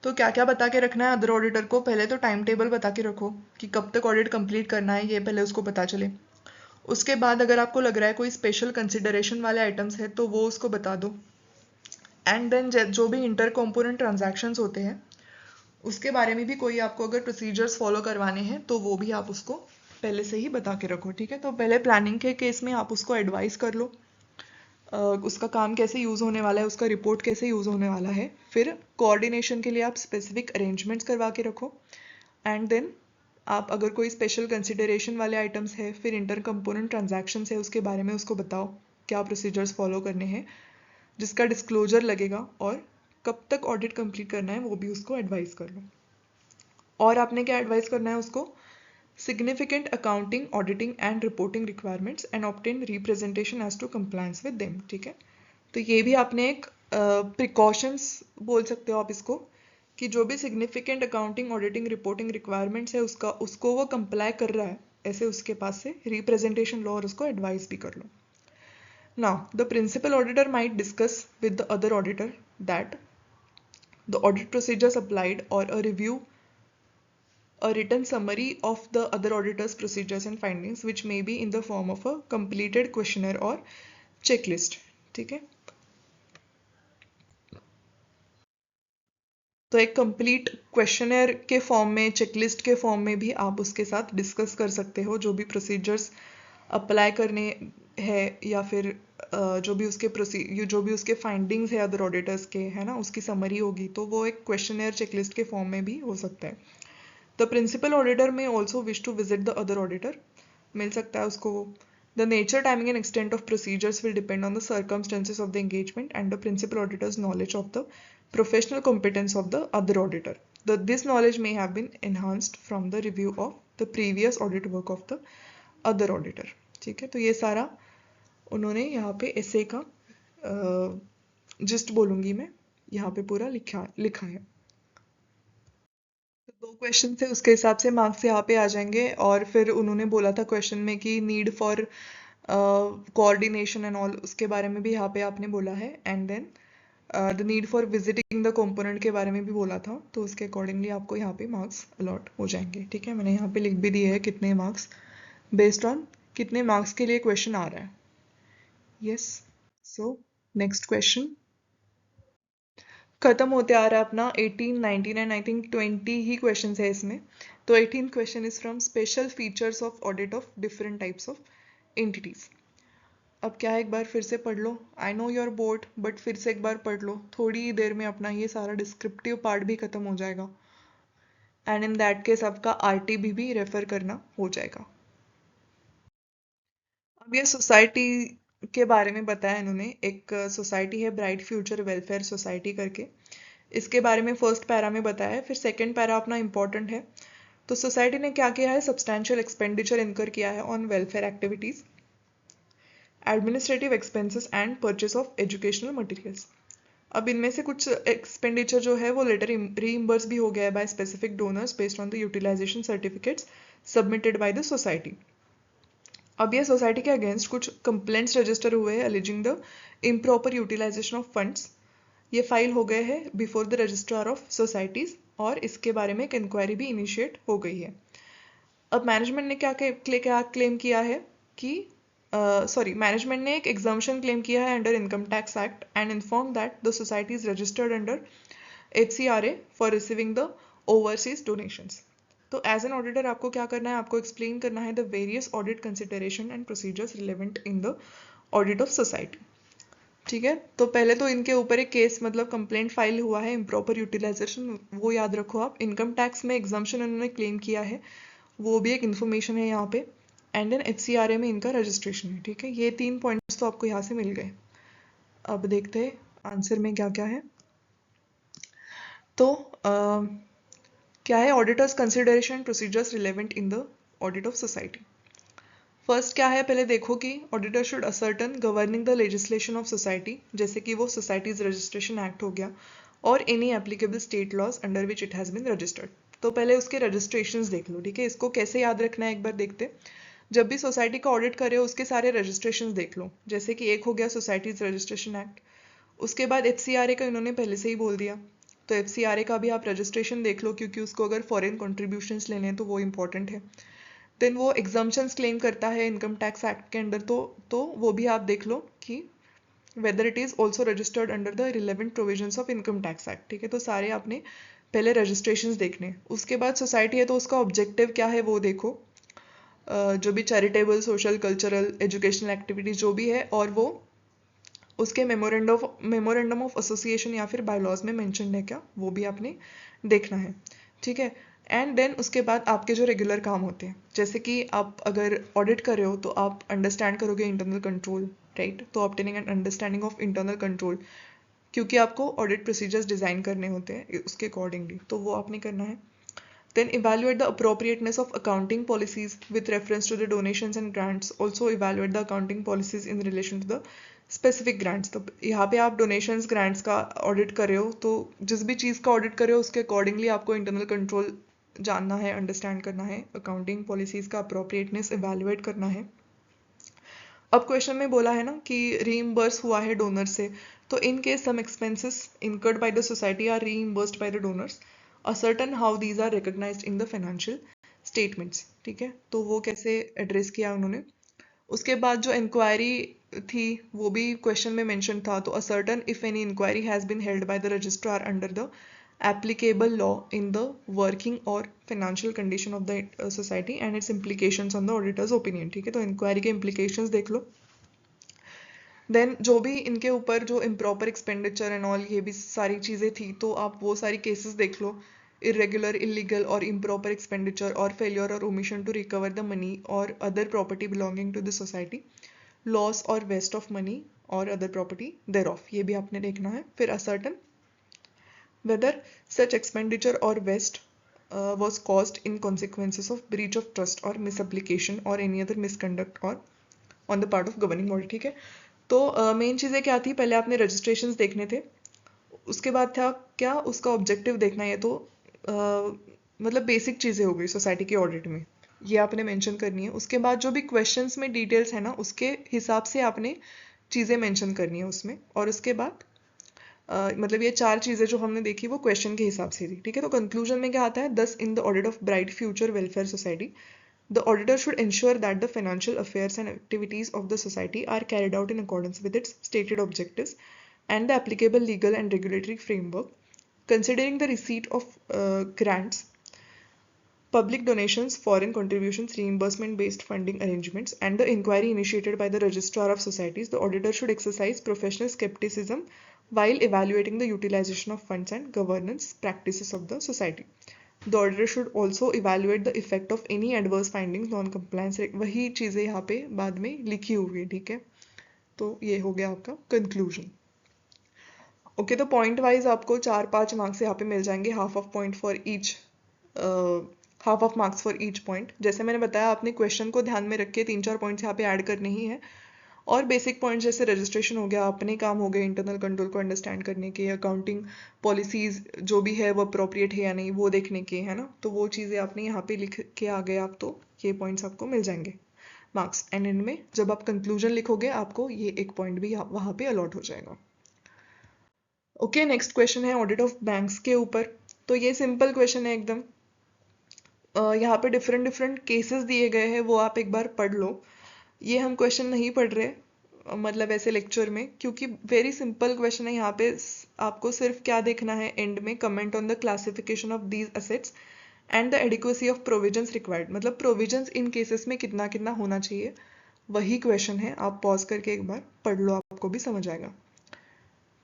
Speaker 1: तो क्या क्या बता के रखना है other auditor को, पहले तो टाइम टेबल बता के रखो कि कब तक ऑडिट कंप्लीट करना है, ये पहले उसको पता चले। उसके बाद अगर आपको लग रहा है कोई स्पेशल कंसिडरेशन वाले आइटम्स है तो वो उसको बता दो। एंड देन जो भी इंटर कॉम्पोनेंट ट्रांजैक्शंस होते हैं उसके बारे में भी कोई आपको अगर प्रोसीजर्स फॉलो करवाने हैं तो वो भी आप उसको पहले से ही बता के रखो। ठीक है, तो पहले प्लानिंग के केस में आप उसको एडवाइस कर लो उसका काम कैसे यूज़ होने वाला है, उसका रिपोर्ट कैसे यूज़ होने वाला है। फिर कोऑर्डिनेशन के लिए आप स्पेसिफिक अरेंजमेंट्स करवा के रखो एंड देन आप अगर कोई स्पेशल कंसिडरेशन वाले आइटम्स है, फिर इंटर कंपोनेंट ट्रांजैक्शंस है, उसके बारे में उसको बताओ क्या प्रोसीजर्स फॉलो करने हैं जिसका डिस्क्लोजर लगेगा, और कब तक ऑडिट कंप्लीट करना है वो भी उसको एडवाइस कर लो। और आपने क्या एडवाइस करना है उसको, significant accounting, auditing and reporting requirements and obtain representation as to compliance with them। ठीक है, तो ये भी आपने एक प्रिकॉशंस बोल सकते हो आप इसको, कि जो भी significant accounting, auditing, reporting requirements है उसको वो कंप्लाई कर रहा है, ऐसे उसके पास से रिप्रेजेंटेशन लो और उसको एडवाइस भी कर लो। Now the principal auditor might discuss with the other auditor that the audit procedures applied और a review a written summary of the other auditor's procedures and findings which may be in the form of a completed questionnaire or checklist। ठीक है, तो एक complete questionnaire के form में, checklist के form में भी आप उसके साथ डिस्कस कर सकते हो जो भी प्रोसीजर्स अप्लाई करने हैं, या फिर जो भी उसके फाइंडिंग्स है अदर ऑडिटर्स के, है ना, उसकी समरी होगी, तो वो एक क्वेश्चनर चेकलिस्ट के फॉर्म में भी हो सकता है। The principal auditor may also wish to visit the other auditor, मिल सकता है उसको। The nature, timing and extent of procedures will depend on the circumstances of the engagement and the principal auditor's knowledge of the professional competence of the other auditor. This knowledge may have been enhanced from the review of the previous audit work of the other auditor। ठीक है, तो ये सारा उन्होंने यहाँ पे ऐसे का जिस्ट बोलूँगी मैं, यहाँ पे पूरा लिखा है। तो 2 क्वेश्चन थे, उसके हिसाब से मार्क्स यहाँ पे आ जाएंगे। और फिर उन्होंने बोला था क्वेश्चन में कि need for coordination and all, उसके बारे में भी यहाँ पे आपने बोला है। And then the need for visiting the component के बारे में भी बोला था, तो उसके अकॉर्डिंगली आपको यहाँ पे मार्क्स अलॉट हो जाएंगे। ठीक है, मैंने यहाँ पे लिख भी दिए है कितने मार्क्स, बेस्ड ऑन कितने मार्क्स के लिए क्वेश्चन आ रहा है। यस, सो नेक्स्ट क्वेश्चन खत्म होते आ रहा है अपना 18, 19 एंड आई थिंक 20 ही क्वेश्चंस है इसमें। तो 18th question is from special features of audit of different types of entities. अब क्या है, एक बार फिर से पढ़ लो। I know you're bored, but फिर से एक बार पढ़ लो, थोड़ी देर में अपना ये सारा डिस्क्रिप्टिव पार्ट भी खत्म हो जाएगा, एंड इन दैट केस आपका आरटीबी भी रेफर करना हो जाएगा। अब ये सोसाइटी के बारे में बताया इन्होंने, एक सोसाइटी है ब्राइट फ्यूचर वेलफेयर सोसाइटी करके, इसके बारे में फर्स्ट पैरा में बताया है। फिर सेकंड पैरा अपना इंपॉर्टेंट है। तो सोसाइटी ने क्या किया है, सब्सटैंशियल एक्सपेंडिचर इनकर किया है on welfare activities, administrative expenses and purchase of educational materials. अब इनमें से कुछ एक्सपेंडिचर जो है वो लेटर रीइंबर्स भी हो गया है by specific donors based on the utilisation certificates submitted by the society. अब ये सोसाइटी के अगेंस्ट कुछ कंप्लेंट्स रजिस्टर हुए हैं alleging the improper utilisation of funds. ये फाइल हो गए हैं before the registrar of societies, और इसके बारे में एक इंक्वायरी भी इनिशिएट हो गई है। अब मैनेजमेंट ने क्या क्लेम किया है कि मैनेजमेंट ने एक एग्जाम्शन क्लेम किया है under income tax act and inform that the society is registered under HCRA for receiving the overseas donations. तो एज एन ऑडिटर आपको क्या करना है, आपको एक्सप्लेन करना है the various audit consideration and procedures relevant in the audit of society. ठीक है, तो पहले तो इनके ऊपर एक केस मतलब कंप्लेंट फाइल हुआ है इम्प्रॉपर यूटिलाइजेशन, वो याद रखो आप। इनकम टैक्स में एग्जाम्शन उन्होंने क्लेम किया है, वो भी एक इन्फॉर्मेशन है यहाँ पे। एंड देन HCRA में इनका रजिस्ट्रेशन है। ठीक है, ये 3 पॉइंट्स तो आपको यहाँ से मिल गए। अब देखते हैं आंसर में क्या क्या है। तो क्या है, auditor's consideration procedures relevant in the audit of society. First क्या है, पहले देखो कि auditor should ascertain governing the legislation of society, जैसे कि वो सोसाइटीज रजिस्ट्रेशन एक्ट हो गया, और any applicable state laws under which it has been registered. तो पहले उसके रजिस्ट्रेशंस देख लो। ठीक है, इसको कैसे याद रखना है एक बार देखते। जब भी सोसाइटी का ऑडिट करे हो उसके सारे रजिस्ट्रेशंस देख लो, जैसे कि एक हो गया सोसाइटीज रजिस्ट्रेशन एक्ट, उसके बाद HCRA का इन्होंने पहले से ही बोल दिया, तो HCRA का भी आप रजिस्ट्रेशन देख लो, क्योंकि उसको अगर फॉरेन कॉन्ट्रीब्यूशंस लेने हैं तो वो इंपॉर्टेंट है। देन वो एग्जाम्पशंस क्लेम करता है इनकम टैक्स एक्ट के अंडर, तो वो भी आप देख लो कि weather it is also registered under the relevant provisions of income tax act. ठीक है, तो सारे आपने पहले रजिस्ट्रेशंस देखने। उसके बाद सोसाइटी है तो उसका ऑब्जेक्टिव क्या है वो देखो, जो भी charitable, social, cultural, educational activities जो भी है, और वो उसके मेमोरेंडम ऑफ एसोसिएशन या फिर बायलॉज में मेंशन है क्या, वो भी आपने देखना है। ठीक है, एंड देन उसके बाद आपके जो रेगुलर काम होते हैं, जैसे कि आप अगर ऑडिट कर रहे हो तो आप अंडरस्टैंड करोगे इंटरनल कंट्रोल, राइट। तो obtaining an understanding of internal control, क्योंकि आपको ऑडिट प्रोसीजर्स डिज़ाइन करने होते हैं उसके अकॉर्डिंगली, तो वो आपने करना है। Then evaluate the appropriateness of accounting policies with reference to the donations and grants. Also evaluate the accounting policies in relation to the specific grants. तो यहाँ पे आप donations grants का audit कर रहे हो, तो जिस भी चीज़ का audit कर रहे हो उसके accordingly आपको internal control जानना है, understand करना है, accounting policies का appropriateness evaluate करना है। अब क्वेश्चन में बोला है ना कि रीइम्बर्स हुआ है डोनर से, तो in case some expenses incurred by the society are reimbursed by the donors, ascertain how these are recognised in the financial statements. ठीक है, तो वो कैसे एड्रेस किया उन्होंने। उसके बाद जो इंक्वायरी थी वो भी क्वेश्चन में मेंशन था, तो ascertain if any inquiry has been held by the registrar under the applicable law in the working or financial condition of the society and its implications on the auditor's opinion। ठीक है, तो inquiry के implications देख लो। Then जो भी इनके ऊपर जो इम्प्रॉपर एक्सपेंडिचर एंड ऑल ये भी सारी चीज़ें थी, तो आप वो सारी केसेस देख लो, इरेगुलर, इलीगल और इम्प्रॉपर एक्सपेंडिचर और फेलियर और omission to recover the money और other property belonging to the society, loss और वेस्ट ऑफ मनी और अदर प्रॉपर्टी देयर ऑफ, ये भी आपने देखना है। फिर ascertain whether such expenditure or waste was caused in consequences of breach of trust or misapplication or any other misconduct or on the part of governing body। ठीक है, तो main चीज़ें क्या थी, पहले आपने रजिस्ट्रेशंस देखने थे, उसके बाद था क्या उसका ऑब्जेक्टिव देखना है, तो मतलब बेसिक चीज़ें हो गई सोसाइटी के ऑडिट में, ये आपने मेंशन करनी है। उसके बाद जो भी क्वेश्चंस में डिटेल्स है ना उसके हिसाब से आपने चीज़ें मेंशन करनी है उसमें, और उसके बाद मतलब ये चार चीज़ें जो हमने देखी वो क्वेश्चन के हिसाब से थी। ठीक है, तो कंक्लूजन में क्या आता है, दस इन the audit of bright future welfare society the auditor should ensure that the financial affairs and activities of the society are carried out in accordance with its stated objectives and the applicable legal and regulatory framework, considering the receipt of grants, public donations, foreign contributions, reimbursement-based funding arrangements, and the inquiry initiated by the Registrar of Societies. The auditor should exercise professional skepticism while evaluating the utilization of funds and governance practices of the society. The auditor should also evaluate the effect of any adverse findings, non-compliance। वही चीज़ें यहाँ पे बाद में लिखी हुई है। ठीक है, तो ये हो गया आपका कंक्लूजन। ओके, तो पॉइंट वाइज आपको 4-5 मार्क्स यहाँ पे मिल जाएंगे, half of point for each, half of marks for each point. जैसे मैंने बताया आपने क्वेश्चन को ध्यान में रख के 3-4 पॉइंट्स यहाँ पे ऐड करने ही है, और बेसिक पॉइंट जैसे रजिस्ट्रेशन हो गया, अपने काम हो गए इंटरनल कंट्रोल को अंडरस्टैंड करने के, अकाउंटिंग पॉलिसीज जो भी है वो अप्रोप्रिएट है या नहीं वो देखने के, है ना, तो वो चीज़ें आपने यहाँ पे लिख के आ गए आप, तो ये पॉइंट्स आपको मिल जाएंगे मार्क्स। एंड इनमें जब आप कंक्लूजन लिखोगे आपको ये एक पॉइंट भी वहाँ पे अलॉट हो जाएगा। ओके, नेक्स्ट क्वेश्चन है ऑडिट ऑफ बैंक्स के ऊपर। तो ये सिंपल क्वेश्चन है एकदम, यहाँ पे डिफरेंट डिफरेंट केसेस दिए गए हैं, वो आप एक बार पढ़ लो। ये हम क्वेश्चन नहीं पढ़ रहे मतलब ऐसे लेक्चर में, क्योंकि वेरी सिंपल क्वेश्चन है। यहाँ पे आपको सिर्फ क्या देखना है, एंड में comment on the classification of these assets and the adequacy of provisions required, मतलब प्रोविजंस इन केसेस में कितना कितना होना चाहिए, वही क्वेश्चन है। आप पॉज करके एक बार पढ़ लो, आपको भी समझ आएगा।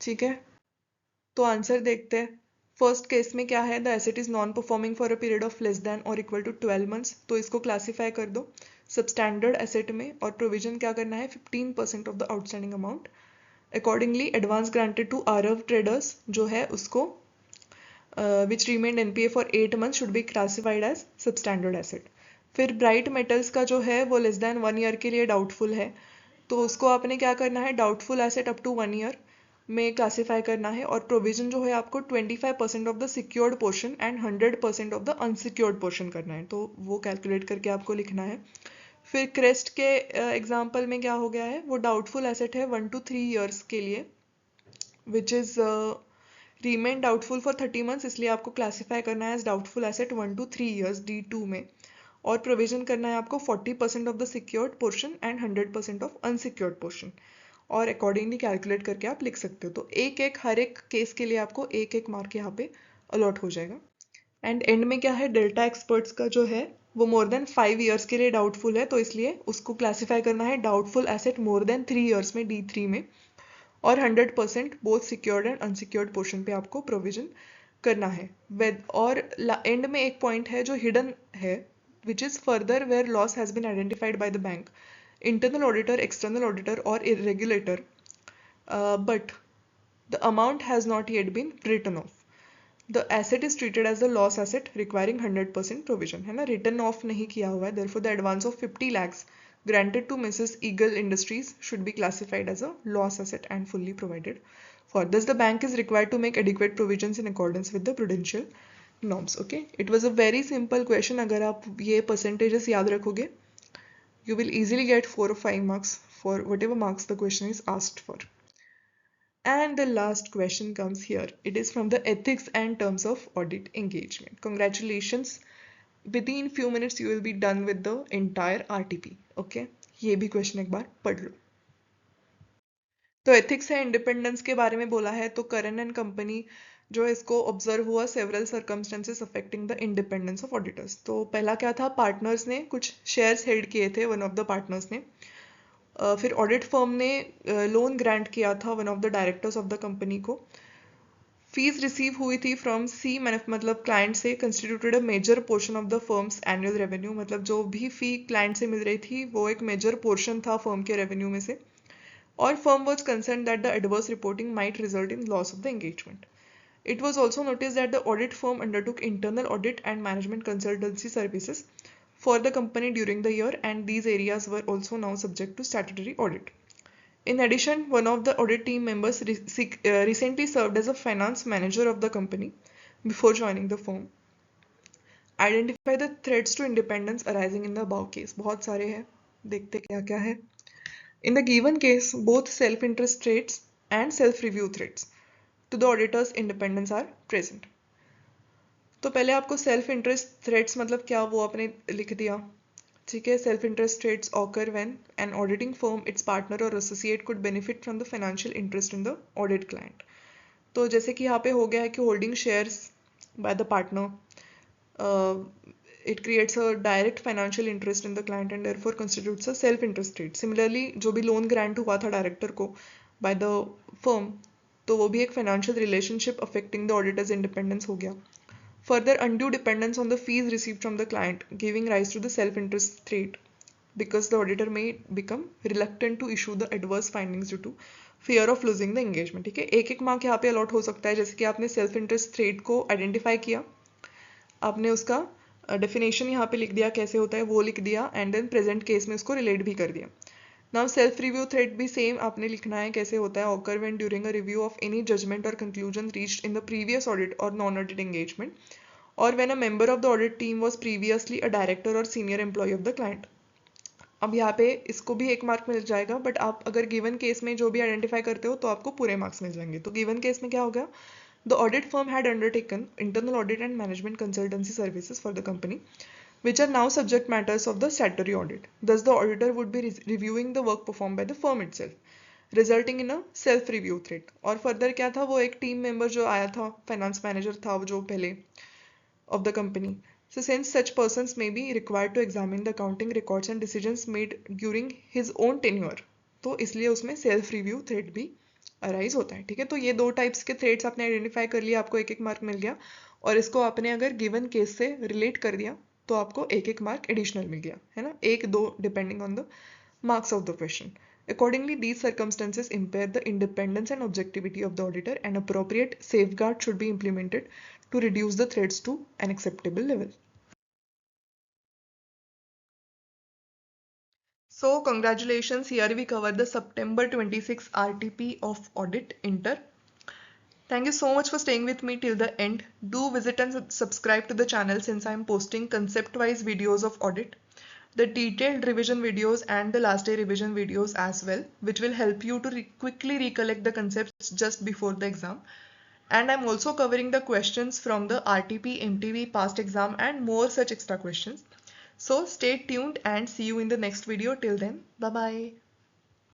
Speaker 1: ठीक है, तो आंसर देखते हैं। फर्स्ट केस में क्या है, the asset is non performing for a period of less than और इक्वल टू 12 मंथ्स, तो इसको क्लासीफाई कर दो सबस्टैंडर्ड एसेट में, और प्रोविजन क्या करना है 15% of the outstanding amount. Accordingly advance granted to Aarav traders जो है उसको which remain NPA for 8 month should be classified as substandard asset. फिर ब्राइट मेटल्स का जो है वो लेस देन 1 ईयर के लिए डाउटफुल है, तो उसको आपने क्या करना है, doubtful asset up to 1 year में क्लासीफाई करना है, और प्रोविजन जो है आपको 25% of the secured portion and 100% of the unsecured portion करना है, तो वो कैलकुलेट करके आपको लिखना है। फिर क्रेस्ट के एग्जांपल में क्या हो गया है, वो डाउटफुल एसेट है 1 to 3 ईयर्स के लिए, which is remain doubtful for 30 months, इसलिए आपको क्लासीफाई करना है as doubtful asset 1 to 3 years D2 में, और प्रोविजन करना है आपको 40% of the secured portion and 100% of unsecured portion, और अकॉर्डिंगली कैलकुलेट करके आप लिख सकते हो। तो एक एक हर एक केस के लिए आपको एक एक मार्क यहाँ पे अलॉट हो जाएगा। एंड एंड में क्या है, डेल्टा एक्सपर्ट्स का जो है वो मोर देन 5 ईयर्स के लिए डाउटफुल है, तो इसलिए उसको क्लासीफाई करना है doubtful asset more than 3 years में D3 में, और 100% both secured and unsecured portion पे आपको प्रोविजन करना है। और एंड में एक पॉइंट है जो हिडन है, which is further where loss has been identified by the bank. internal auditor, external auditor or a regulator, but the amount has not yet been written off. The asset is treated as a loss asset requiring 100% provision, है ना, written off नहीं किया हुआ है. Therefore the advance of 50 lakhs granted to Mrs. Eagle Industries should be classified as a loss asset and fully provided for. Thus the bank is required to make adequate provisions in accordance with the prudential norms. Okay, it was a very simple question. अगर आप ये percentages याद रखोगे, you will easily get 4 or 5 marks for whatever marks the question is asked for. And the last question comes here. It is from the ethics and terms of audit engagement. Congratulations. Within few minutes you will be done with the entire RTP. Okay, ये भी question एक बार पढ़ लो. तो ethics है, independence के बारे में बोला है. तो करन एंड कंपनी जो है इसको ऑब्जर्व हुआ several circumstances affecting the independence of auditors. तो पहला क्या था, पार्टनर्स ने कुछ शेयर्स हेल्ड किए थे, वन ऑफ द पार्टनर्स ने. फिर ऑडिट फर्म ने लोन ग्रांट किया था one of the directors of the company को. फीस रिसीव हुई थी फ्रॉम सी, मतलब क्लाइंट से, constituted a major portion of the firm's annual revenue. मतलब जो भी फी क्लाइंट से मिल रही थी वो एक मेजर पोर्शन था फर्म के रेवेन्यू में से. Or firm was concerned that the adverse reporting might result in loss of the engagement. It was also noticed that the audit firm undertook internal audit and management consultancy services for the company during the year, and these areas were also now subject to statutory audit. In addition, one of the audit team members recently served as a finance manager of the company before joining the firm. Identify the threats to independence arising in the above case. बहुत सारे हैं, देखते क्या क्या है. In the given case, both self-interest threats and self-review threats to the auditor's independence are present. तो पहले आपको self-interest threats मतलब क्या वो आपने लिख दिया. ठीक है, self-interest threats occur when an auditing firm, its partner or associate could benefit from the financial interest in the audit client. तो जैसे कि यहाँ पे हो गया है कि holding shares by the partner, it creates a direct financial interest in the client and therefore constitutes a self-interest trait. Similarly, जो भी loan grant हुआ था director को by the firm, तो वो भी एक financial relationship affecting the auditor's independence हो गया. Further, undue dependence on the fees received from the client giving rise to the self-interest trait, because the auditor may become reluctant to issue the adverse findings due to fear of losing the engagement. ठीक है, एक एक mark यहाँ पे allot हो सकता है. जैसे कि आपने self-interest trait को आइडेंटिफाई किया, आपने उसका डेफिनेशन यहाँ पे लिख दिया, कैसे होता है वो लिख दिया, एंड देन प्रेजेंट केस में उसको रिलेट भी कर दिया. नाउ सेल्फ रिव्यू थ्रेट भी सेम आपने लिखना है, कैसे होता है, occur when during a review of any judgment or conclusion reached in the previous audit or non audit engagement, or when a member of the audit team was previously a director or senior employee of the client. अब यहाँ पे इसको भी एक mark मिल जाएगा, but आप अगर given case में जो भी आइडेंटिफाई करते हो तो आपको पूरे मार्क्स मिल जाएंगे. तो गिवन केस में क्या होगा, the audit firm had undertaken internal audit and management consultancy services for the company, which are now subject matters of the statutory audit. Thus, the auditor would be reviewing the work performed by the firm itself, resulting in a self-review threat. और further क्या था, वो एक team member जो आया था, finance manager था वो जो पहले of the company. So, since such persons may be required to examine the accounting records and decisions made during his own tenure, तो इसलिए उसमें self-review threat भी अराइज होता है. ठीक है, तो ये दो टाइप्स के थ्रेड्स आपने आइडेंटिफाई कर लिया, आपको एक एक मार्क मिल गया, और इसको आपने अगर गिवन केस से रिलेट कर दिया तो आपको एक एक मार्क एडिशनल मिल गया, है ना, एक दो depending on the marks of the question. Accordingly, these circumstances impair the independence and objectivity of the auditor, and appropriate safeguards should be implemented to reduce the threats to an acceptable level. So congratulations, here we cover the September 26 RTP of Audit Inter. Thank you so much for staying with me till the end. Do visit and subscribe to the channel since I am posting concept-wise videos of audit, the detailed revision videos and the last day revision videos as well, which will help you to quickly recollect the concepts just before the exam. And I'm also covering the questions from the RTP, MTV, past exam and more such extra questions. So stay tuned and see you in the next video. Till then, bye-bye.